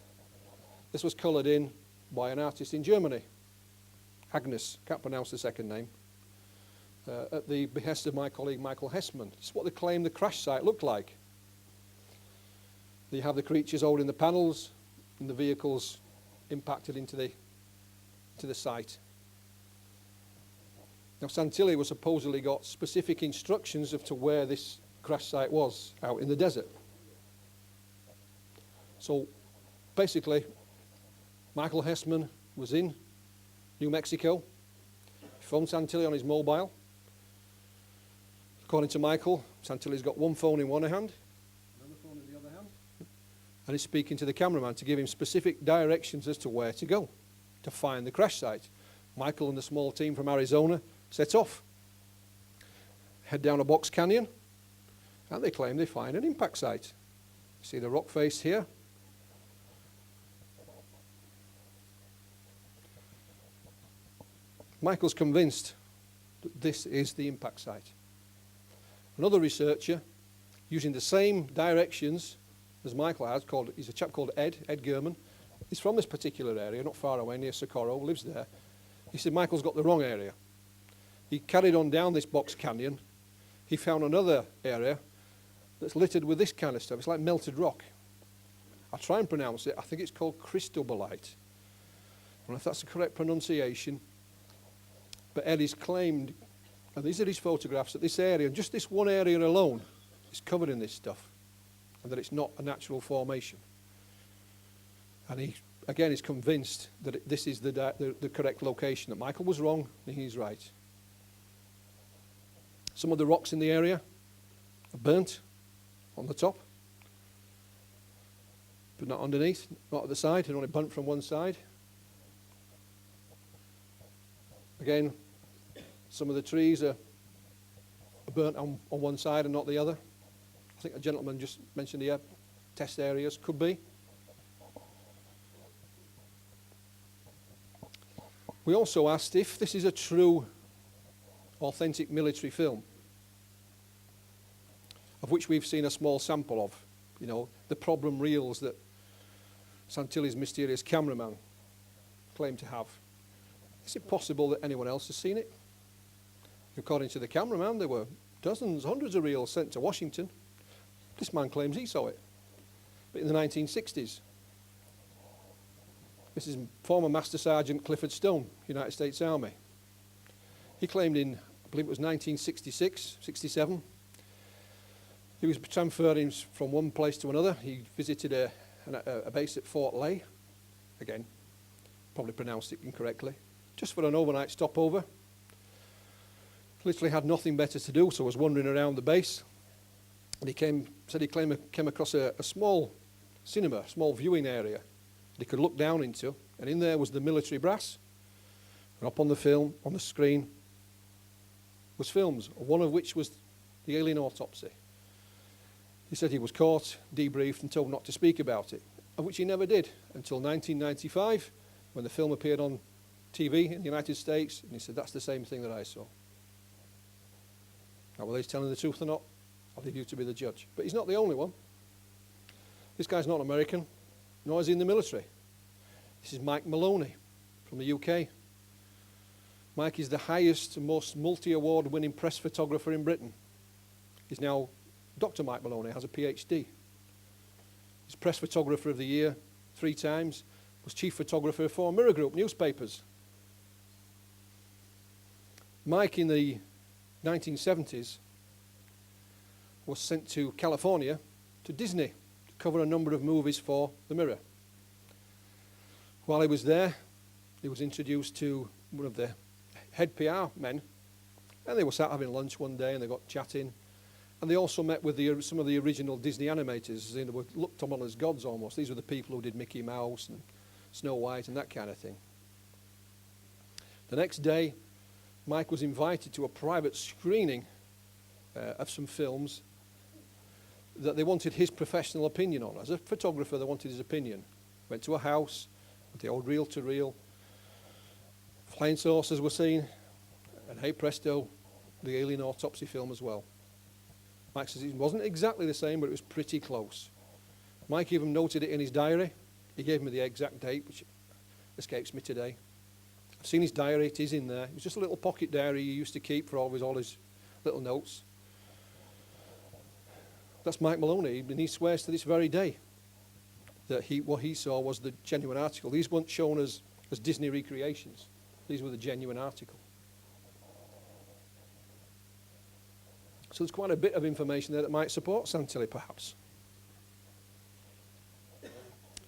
This was coloured in by an artist in Germany, Agnes, can't pronounce the second name, at the behest of my colleague Michael Hessman. It's what they claim the crash site looked like. You have the creatures holding the panels and the vehicles impacted into the site. Now Santilli was supposedly got specific instructions as to where this crash site was, out in the desert. So basically, Michael Hessman was in New Mexico. He phoned Santilli on his mobile. According to Michael, Santilli's got one phone in one hand, another phone in the other hand, and he's speaking to the cameraman to give him specific directions as to where to go to find the crash site. Michael and the small team from Arizona set off, head down a box canyon, and they claim they find an impact site. You see the rock face here. Michael's convinced that this is the impact site. Another researcher, using the same directions as Michael has, he's a chap called Ed Gurman. He's from this particular area, not far away, near Socorro, lives there. He said Michael's got the wrong area. He carried on down this box canyon. He found another area that's littered with this kind of stuff. It's like melted rock. I'll try and pronounce it. I think it's called cristobalite. I don't know if that's the correct pronunciation. But Ed has claimed, and these are his photographs, that this area, just this one area alone, is covered in this stuff, and that it's not a natural formation. And he, again, is convinced that this is the correct location, that Michael was wrong and he's right. Some of the rocks in the area are burnt on the top, but not underneath, not at the side, and only burnt from one side. Again, some of the trees are burnt on one side and not the other. I think a gentleman just mentioned here, test areas could be. We also asked if this is a true, authentic military film, of which we've seen a small sample of, you know, the problem reels that Santilli's mysterious cameraman claimed to have. Is it possible that anyone else has seen it? According to the cameraman, there were dozens, hundreds of reels sent to Washington. This man claims he saw it, but in the 1960s. This is former Master Sergeant Clifford Stone, United States Army. He claimed in, I believe it was 1966, 67, he was transferring from one place to another. He visited a base at Fort Lay. Again, probably pronounced it incorrectly. Just for an overnight stopover. Literally had nothing better to do, so was wandering around the base. And he came across a small cinema, a small viewing area that he could look down into, and in there was the military brass. And up on the screen, was films, one of which was the alien autopsy. He said he was caught, debriefed, and told not to speak about it, of which he never did until 1995, when the film appeared on TV in the United States, and he said, that's the same thing that I saw. Now, whether he's telling the truth or not, I'll leave you to be the judge. But he's not the only one. This guy's not American, nor is he in the military. This is Mike Maloney from the UK. Mike is the highest and most multi-award winning press photographer in Britain. He's now, Dr. Mike Maloney has a PhD. He's press photographer of the year 3 times, was chief photographer for Mirror Group newspapers. Mike in the 1970s was sent to California to Disney to cover a number of movies for the Mirror. While he was there, he was introduced to one of the head PR men, and they were sat having lunch one day and they got chatting, and they also met with some of the original Disney animators. They were looked upon as gods almost. These were the people who did Mickey Mouse and Snow White and that kind of thing. The next day, Mike was invited to a private screening of some films that they wanted his professional opinion on. As a photographer, they wanted his opinion. Went to a house with the old reel-to-reel. Flying saucers were seen, and hey presto, the alien autopsy film as well. Mike says it wasn't exactly the same, but it was pretty close. Mike even noted it in his diary. He gave me the exact date, which escapes me today. I've seen his diary, it is in there. It was just a little pocket diary he used to keep for all his little notes. That's Mike Maloney, and he swears to this very day that what he saw was the genuine article. These weren't shown as Disney recreations. These were the genuine article. So there's quite a bit of information there that might support Santilli, perhaps.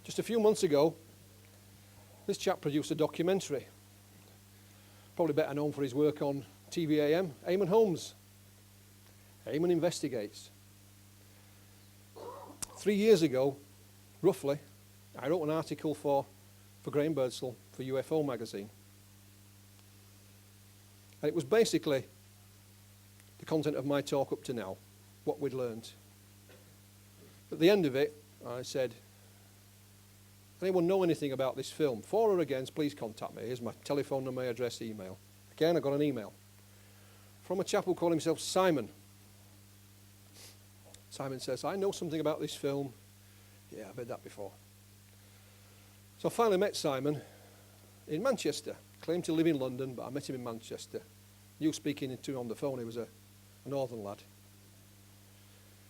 Just a few months ago, this chap produced a documentary, probably better known for his work on TVAM, Eamon Holmes. Eamon Investigates. 3 years ago, roughly, I wrote an article for Graham Birdsall for UFO magazine. And it was basically the content of my talk up to now, what we'd learned. At the end of it, I said, anyone know anything about this film? For or against, please contact me. Here's my telephone number, my address, email. Again, I got an email from a chap who called himself Simon. Simon says, I know something about this film. Yeah, I've heard that before. So I finally met Simon in Manchester. Claimed to live in London, but I met him in Manchester. You speaking to him on the phone, he was a northern lad.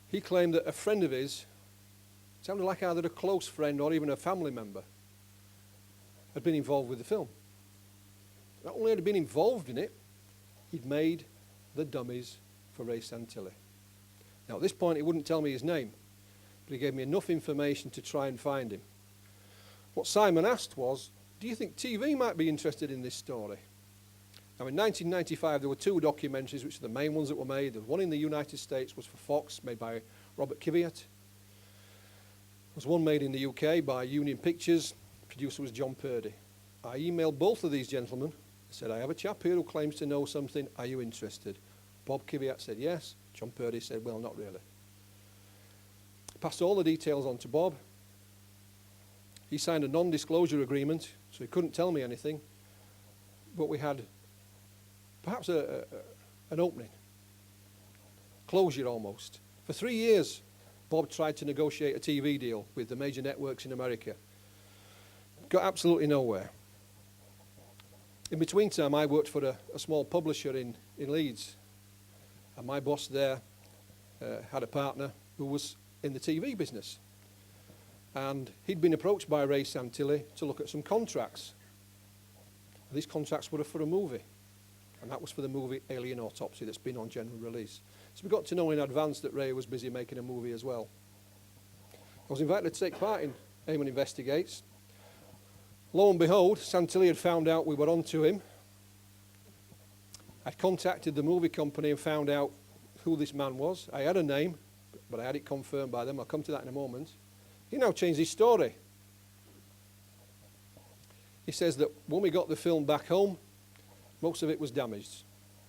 He claimed that a friend of his, sounded like either a close friend or even a family member, had been involved with the film. Not only had he been involved in it, he'd made the dummies for Ray Santillis. Now, at this point, he wouldn't tell me his name, but he gave me enough information to try and find him. What Simon asked was, do you think TV might be interested in this story? Now, in 1995, there were two documentaries, which are the main ones that were made. The one in the United States was for Fox, made by Robert Kiviat. There was one made in the UK by Union Pictures. The producer was John Purdy. I emailed both of these gentlemen. I said, I have a chap here who claims to know something. Are you interested? Bob Kiviat said yes. John Purdy said, well, not really. Passed all the details on to Bob. He signed a non-disclosure agreement, so he couldn't tell me anything. But we had perhaps an opening, closure almost. For 3 years, Bob tried to negotiate a TV deal with the major networks in America. Got absolutely nowhere. In between time, I worked for a small publisher in Leeds. And my boss there had a partner who was in the TV business. And he'd been approached by Ray Santillis to look at some contracts. And these contracts were for a movie. And that was for the movie Alien Autopsy that's been on general release. So we got to know in advance that Ray was busy making a movie as well. I was invited to take part in Eamon Investigates. Lo and behold, Santillis had found out we were onto him. I contacted the movie company and found out who this man was. I had a name, but I had it confirmed by them. I'll come to that in a moment. He now changed his story. He says that when we got the film back home, most of it was damaged.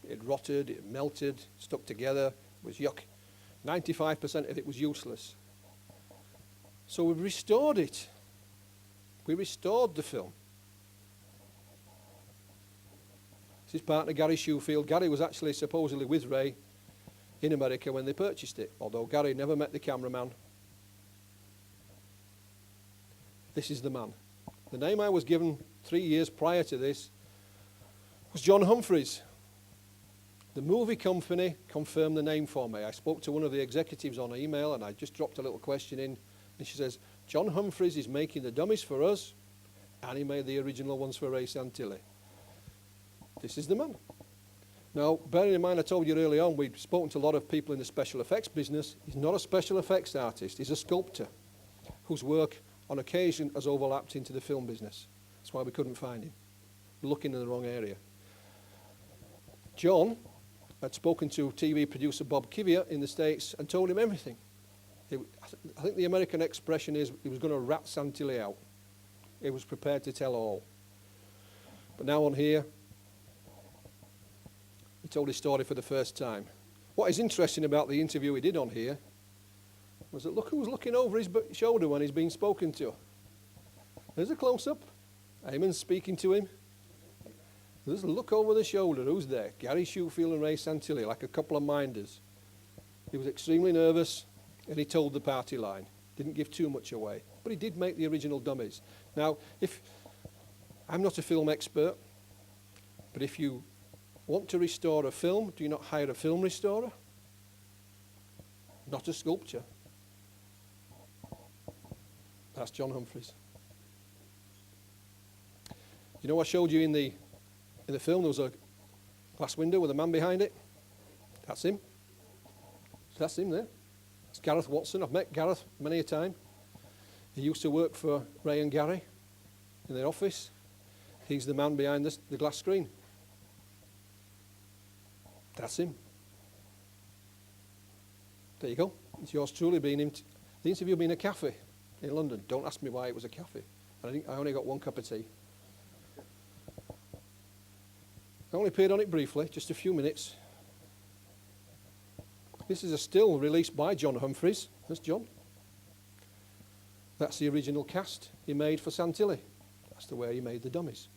It rotted, it melted, stuck together, it was yuck. 95% of it was useless. So we restored it. We restored the film. His partner, Gary Shoefield. Gary was actually supposedly with Ray in America when they purchased it, although Gary never met the cameraman. This is the man. The name I was given 3 years prior to this was John Humphreys. The movie company confirmed the name for me. I spoke to one of the executives on email, and I just dropped a little question in, and she says, John Humphreys is making the dummies for us, and he made the original ones for Ray Santillis. This is the man. Now, bearing in mind I told you early on, we'd spoken to a lot of people in the special effects business. He's not a special effects artist. He's a sculptor whose work on occasion has overlapped into the film business. That's why we couldn't find him. We're looking in the wrong area. John had spoken to TV producer Bob Kiviat in the States and told him everything. I think the American expression is he was going to rat Santillis out. He was prepared to tell all. But now on here, he told his story for the first time. What is interesting about the interview he did on here was that look who was looking over his shoulder when he's being spoken to. There's a close-up. Eamon's speaking to him. There's a look over the shoulder. Who's there? Gary Shoefield and Ray Santillis, like a couple of minders. He was extremely nervous, and he told the party line. Didn't give too much away, but he did make the original dummies. Now, if I'm not a film expert, but if you want to restore a film, do you not hire a film restorer? Not a sculpture. That's John Humphreys. You know, I showed you in the film there was a glass window with a man behind it. That's him. That's him there. It's Gareth Watson. I've met Gareth many a time. He used to work for Ray and Gary in their office. He's the man behind the glass screen. That's him. There you go. It's yours truly being him. The interview being a cafe in London. Don't ask me why it was a cafe. I only got one cup of tea. I only appeared on it briefly, just a few minutes. This is a still released by John Humphreys. That's John. That's the original cast he made for Santillis. That's the way he made the dummies.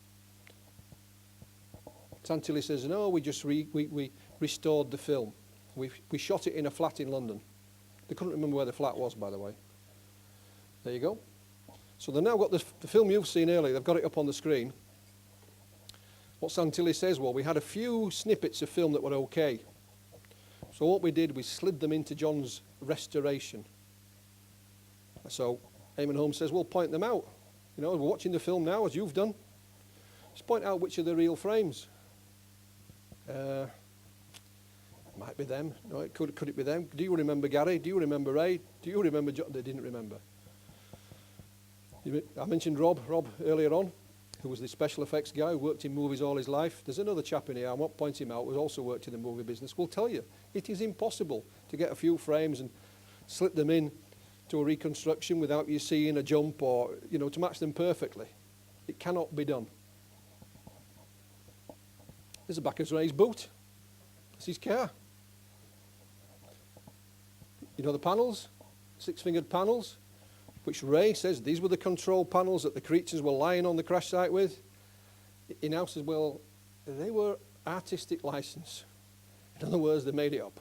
Santillis says, no, we just we restored the film. We shot it in a flat in London. They couldn't remember where the flat was, by the way. There you go. So they've now got the film you've seen earlier. They've got it up on the screen. What Santillis says, well, we had a few snippets of film that were okay. So what we did, we slid them into John's restoration. So Eamon Holmes says, well, point them out. You know, we're watching the film now, as you've done. Just point out which are the real frames. It might be them. No, could it be them? Do you remember Gary? Do you remember Ray? Do you remember John? They didn't remember. I mentioned Rob earlier on, who was the special effects guy who worked in movies all his life. There's another chap in here, I won't point him out, who also worked in the movie business. Will tell you, it is impossible to get a few frames and slip them in to a reconstruction without you seeing a jump or, you know, to match them perfectly. It cannot be done. There's a backers Ray's boot. That's his car. You know the panels? Six-fingered panels? Which Ray says these were the control panels that the creatures were lying on the crash site with. He now says, well, they were artistic license. In other words, they made it up.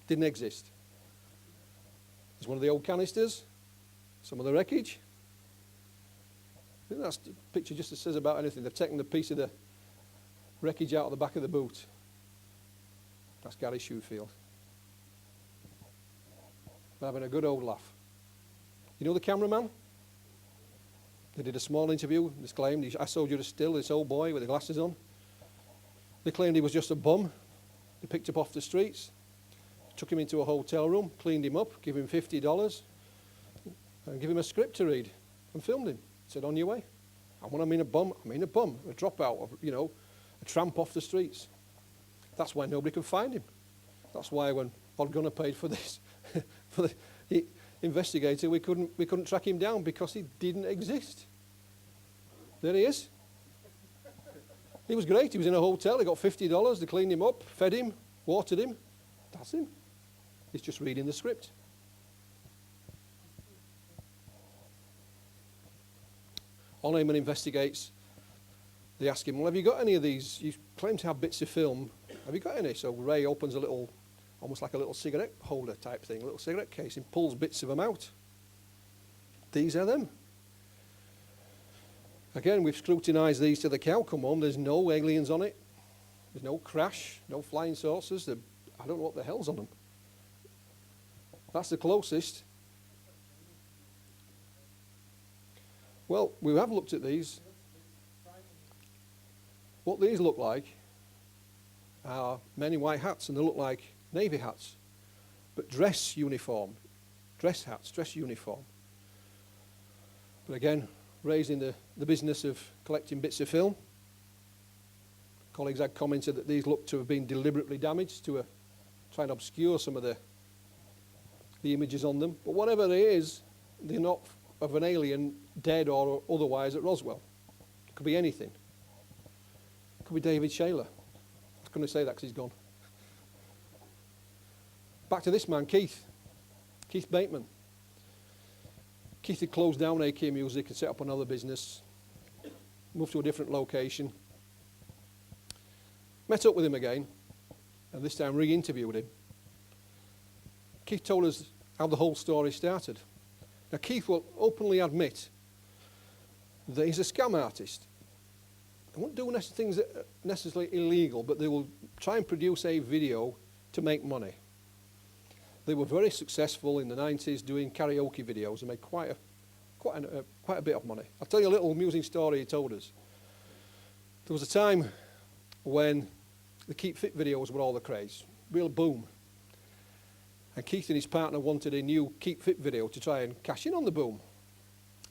Didn't exist. There's one of the old canisters, some of the wreckage. I think that's the picture just says about anything. They've taken the piece of the wreckage out of the back of the boot. That's Gary Shoefield. They're having a good old laugh. You know the cameraman? They did a small interview. They claimed, I showed you the still, this old boy with the glasses on. They claimed he was just a bum. They picked him off the streets, took him into a hotel room, cleaned him up, gave him $50, and gave him a script to read, and filmed him. Said, on your way. And when I mean a bum, I mean a bum, a dropout, you know, a tramp off the streets. That's why nobody could find him. That's why when Odd Gunner paid for this, for the investigator, we couldn't track him down because he didn't exist. There he is. He was great. He was in a hotel. He got $50. They cleaned him up, fed him, watered him. That's him. He's just reading the script. On Eamon investigates, they ask him, well, have you got any of these? You claim to have bits of film. Have you got any? So Ray opens a little, almost like a little cigarette holder type thing, a little cigarette case, and pulls bits of them out. These are them. Again, we've scrutinised these to the cow come home. There's no aliens on it. There's no crash, no flying saucers. I don't know what the hell's on them. That's the closest. Well, we have looked at these. What these look like are men in white hats, and they look like Navy hats, but dress hats, dress uniform. But again, Ray's in the business of collecting bits of film. Colleagues had commented that these look to have been deliberately damaged to try and obscure some of the images on them. But whatever it is, they're not of an alien dead or otherwise at Roswell. It could be anything. It could be David Shaler. I was going to say that because he's gone. Back to this man, Keith Bateman. Keith had closed down AK Music and set up another business, moved to a different location. Met up with him again, and this time re-interviewed him. Keith told us how the whole story started. Now, Keith will openly admit that he's a scam artist. They won't do things that are necessarily illegal, but they will try and produce a video to make money. They were very successful in the 90s doing karaoke videos and made quite a bit of money. I'll tell you a little amusing story he told us. There was a time when the Keep Fit videos were all the craze, real boom. And Keith and his partner wanted a new Keep Fit video to try and cash in on the boom.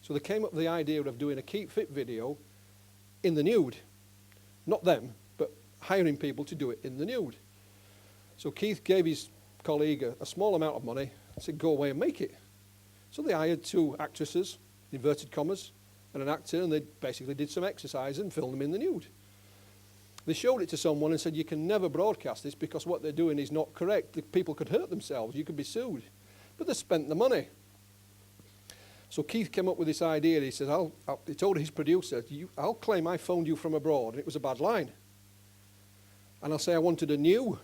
So they came up with the idea of doing a Keep Fit video in the nude. Not them, but hiring people to do it in the nude. So Keith gave his colleague a small amount of money and said, go away and make it. So they hired 2 actresses, inverted commas, and an actor, and they basically did some exercise and filmed them in the nude. They showed it to someone and said, you can never broadcast this because what they're doing is not correct. The people could hurt themselves. You could be sued. But they spent the money. So Keith came up with this idea. He said, he told his producer, I'll claim I phoned you from abroad and it was a bad line. And I'll say I wanted a new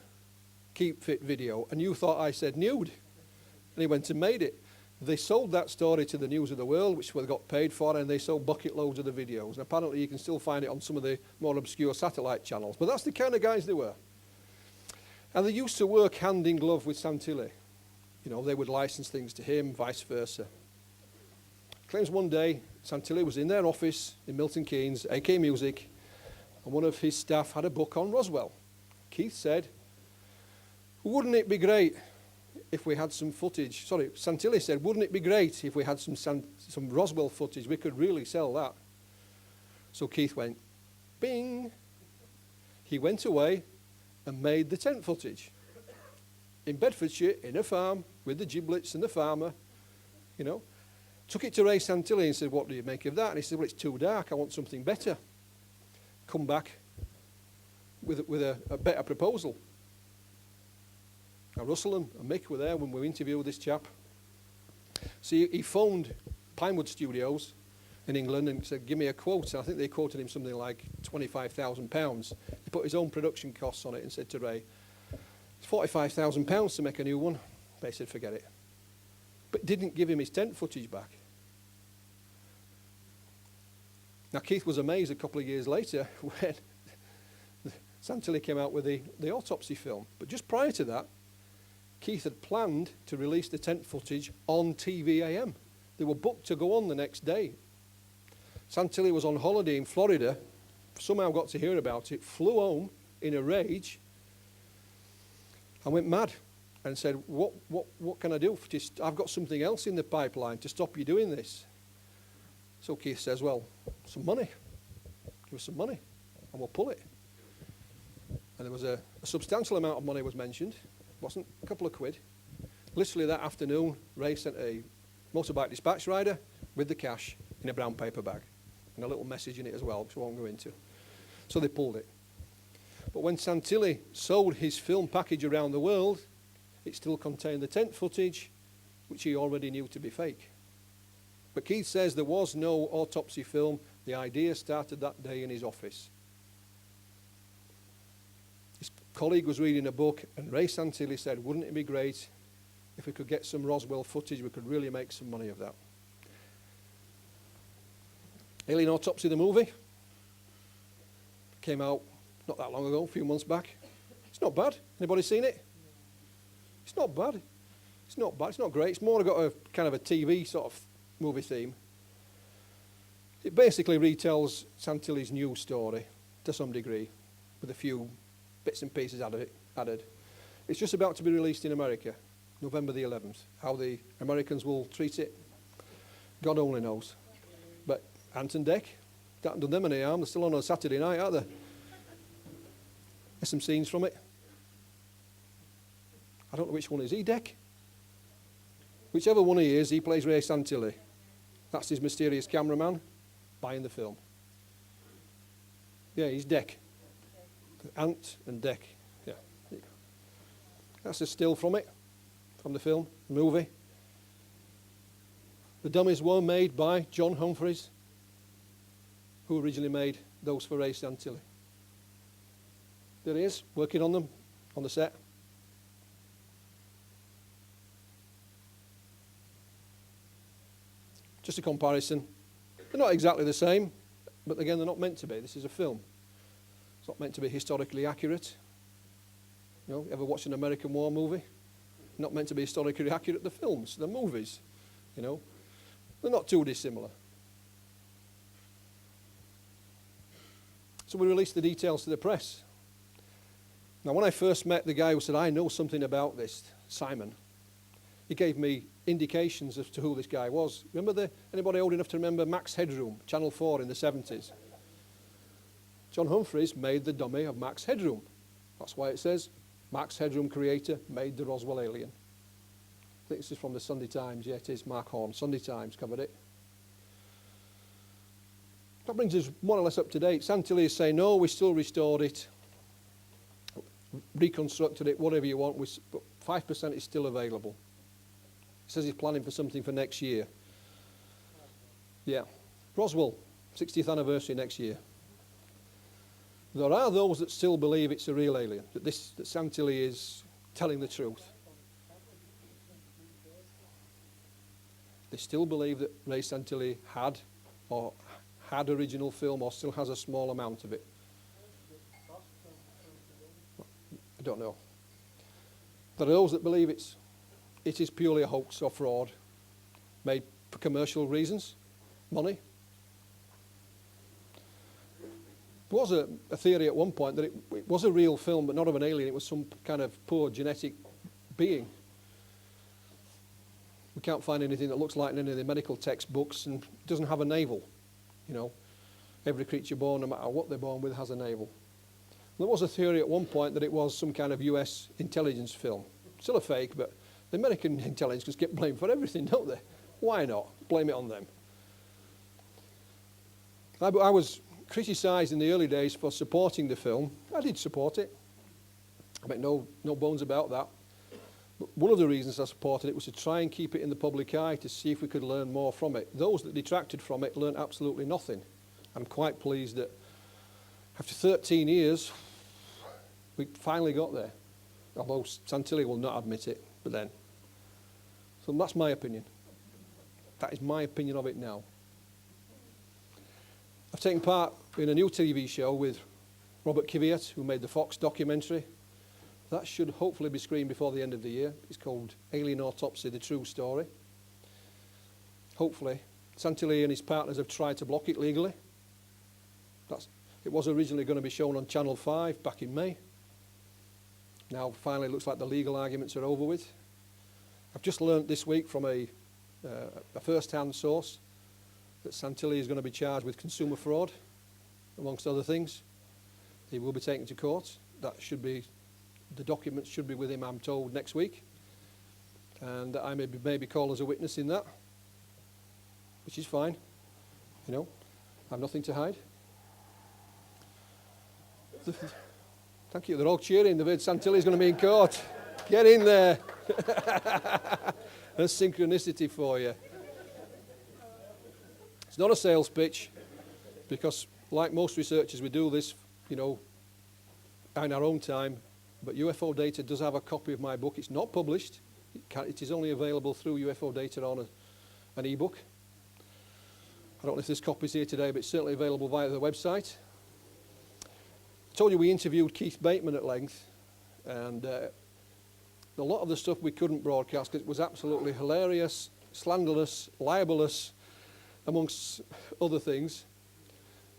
Keep Fit video and you thought I said nude. And he went and made it. They sold that story to the News of the World, which they got paid for, and they sold bucket loads of the videos. And apparently you can still find it on some of the more obscure satellite channels. But that's the kind of guys they were. And they used to work hand in glove with Santillis. You know, they would license things to him, vice versa. Claims one day Santillis was in their office in Milton Keynes, AK Music, and one of his staff had a book on Roswell. Keith said, wouldn't it be great if we had some footage? Sorry, Santillis said, wouldn't it be great if we had some Roswell footage? We could really sell that. So Keith went, bing. He went away and made the tent footage. In Bedfordshire, in a farm, with the giblets and the farmer, you know. Took it to Ray Santillis and said, what do you make of that? And he said, well, it's too dark. I want something better. Come back with a better proposal. Now, Russell and Mick were there when we interviewed this chap. So he phoned Pinewood Studios in England and said, give me a quote. And I think they quoted him something like £25,000. He put his own production costs on it and said to Ray, it's £45,000 to make a new one. They said, forget it. But didn't give him his tent footage back. Now, Keith was amazed a couple of years later when Santillis came out with the autopsy film. But just prior to that, Keith had planned to release the tent footage on TVAM. They were booked to go on the next day. Santillis was on holiday in Florida, somehow got to hear about it, flew home in a rage, and went mad and said, what can I do? I've got something else in the pipeline to stop you doing this. So Keith says, well, some money. Give us some money, and we'll pull it. And there was a substantial amount of money was mentioned. Wasn't a couple of quid. Literally that afternoon, Ray sent a motorbike dispatch rider with the cash in a brown paper bag and a little message in it as well, which I won't go into. So they pulled it. But when Santillis sold his film package around the world, it still contained the tent footage, which he already knew to be fake. But Keith says there was no autopsy film. The idea started that day in his office. His colleague was reading a book, and Ray Santillis said, wouldn't it be great if we could get some Roswell footage? We could really make some money of that. Alien Autopsy, the movie, came out not that long ago, a few months back. It's not bad. Anybody seen it? It's not bad. It's not bad. It's not great. It's more got a kind of a TV sort of movie theme. It basically retells Santillis' new story to some degree, with a few bits and pieces added. It's just about to be released in America, November the 11th. How the Americans will treat it, God only knows. But Ant and Dec, that hasn't done them any harm. They're still on a Saturday night, aren't they? There's some scenes from it. I don't know which one is he, Dec? Whichever one he is, he plays Ray Santillis. That's his mysterious cameraman buying the film. Yeah, he's Dec. Ant and Dec. Yeah, there you go. That's a still from it, from the film, the movie. The dummies were made by John Humphreys, who originally made those for Ray Santillis. There he is, working on them on the set. Just a comparison. They're not exactly the same, but again, they're not meant to be. This is a film. It's not meant to be historically accurate. You know, ever watched an American war movie? Not meant to be historically accurate. The films, the movies, you know, they're not too dissimilar. So we released the details to the press. Now, when I first met the guy who said, I know something about this, Simon, he gave me indications as to who this guy was. Remember anybody old enough to remember Max Headroom, Channel 4 in the 70s? John Humphreys made the dummy of Max Headroom. That's why it says, Max Headroom creator made the Roswell alien. I think this is from the Sunday Times. Yeah, it is. Mark Horn. Sunday Times covered it. That brings us more or less up to date. Santillis is saying, no, we still restored it, reconstructed it, whatever you want, but 5% is still available. He says he's planning for something for next year. Yeah. Roswell, 60th anniversary next year. There are those that still believe it's a real alien, that Santillis is telling the truth. They still believe that Ray Santillis had original film or still has a small amount of it. I don't know. There are those that believe it is purely a hoax or fraud made for commercial reasons, money. There was a theory at one point that it was a real film, but not of an alien. It was some kind of poor genetic being. We can't find anything that looks like any of the medical textbooks and doesn't have a navel. You know, every creature born, no matter what they're born with, has a navel. There was a theory at one point that it was some kind of US intelligence film. Still a fake, but the American intelligence just get blamed for everything, don't they? Why not? Blame it on them. I was criticised in the early days for supporting the film. I did support it. I make no bones about that. But one of the reasons I supported it was to try and keep it in the public eye to see if we could learn more from it. Those that detracted from it learned absolutely nothing. I'm quite pleased that after 13 years, we finally got there. Although Santillis will not admit it, but then. So that's my opinion. That is my opinion of it now. I've taken part in a new TV show with Robert Kiviat, who made the Fox documentary. That should hopefully be screened before the end of the year. It's called Alien Autopsy, The True Story. Hopefully. Santillis and his partners have tried to block it legally. It was originally going to be shown on Channel 5 back in May. Now, finally, it looks like the legal arguments are over with. I've just learned this week from a first-hand source that Santillis is going to be charged with consumer fraud, amongst other things. He will be taken to court. The documents should be with him, I'm told, next week. And I may be called as a witness in that, which is fine. You know, I have nothing to hide. Thank you. They're all cheering. They've heard Santillis is going to be in court. Get in there. There's synchronicity for you. It's not a sales pitch, because like most researchers, we do this, you know, in our own time. But UFO Data does have a copy of my book. It's not published. It is only available through UFO Data on an e-book. I don't know if this copy's here today, but it's certainly available via the website. I told you we interviewed Keith Bateman at length, and a lot of the stuff we couldn't broadcast because it was absolutely hilarious, slanderous, libelous, amongst other things.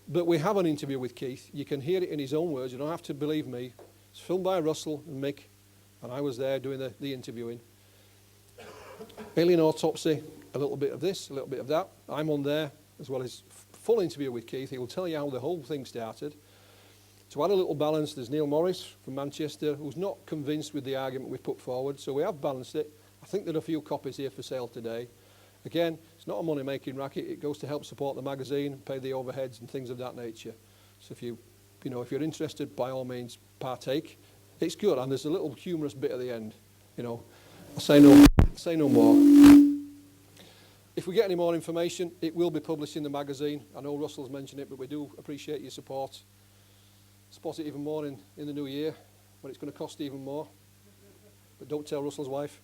But we have an interview with Keith. You can hear it in his own words. You don't have to believe me. It's filmed by Russell and Mick, and I was there doing the interviewing. Alien Autopsy, a little bit of this, a little bit of that. I'm on there, as well as full interview with Keith. He will tell you how the whole thing started. To add a little balance, there's Neil Morris from Manchester, who's not convinced with the argument we've put forward, so we have balanced it. I think there are a few copies here for sale today. Again, it's not a money-making racket. It goes to help support the magazine, pay the overheads and things of that nature. So if you're interested, by all means, partake. It's good, and there's a little humorous bit at the end. You know, I'll say no more. If we get any more information, it will be published in the magazine. I know Russell's mentioned it, but we do appreciate your support. Support it even more in the new year, when it's going to cost even more. But don't tell Russell's wife.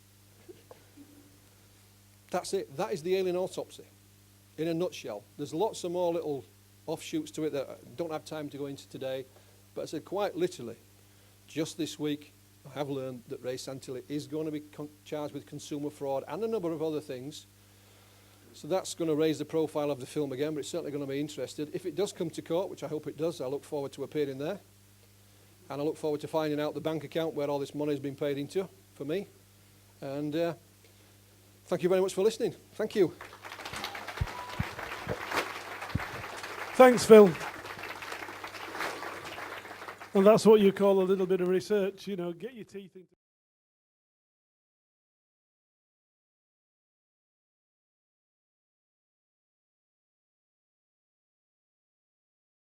That's it. That is the Alien Autopsy. in a nutshell. There's lots of more little offshoots to it that I don't have time to go into today, but I said quite literally, just this week, I have learned that Ray Santillis is going to be charged with consumer fraud and a number of other things. So that's going to raise the profile of the film again, but it's certainly going to be interesting. If it does come to court, which I hope it does, I look forward to appearing there. And I look forward to finding out the bank account where all this money has been paid into for me. And thank you very much for listening. Thank you. Thanks, Phil. And that's what you call a little bit of research, you know, get your teeth into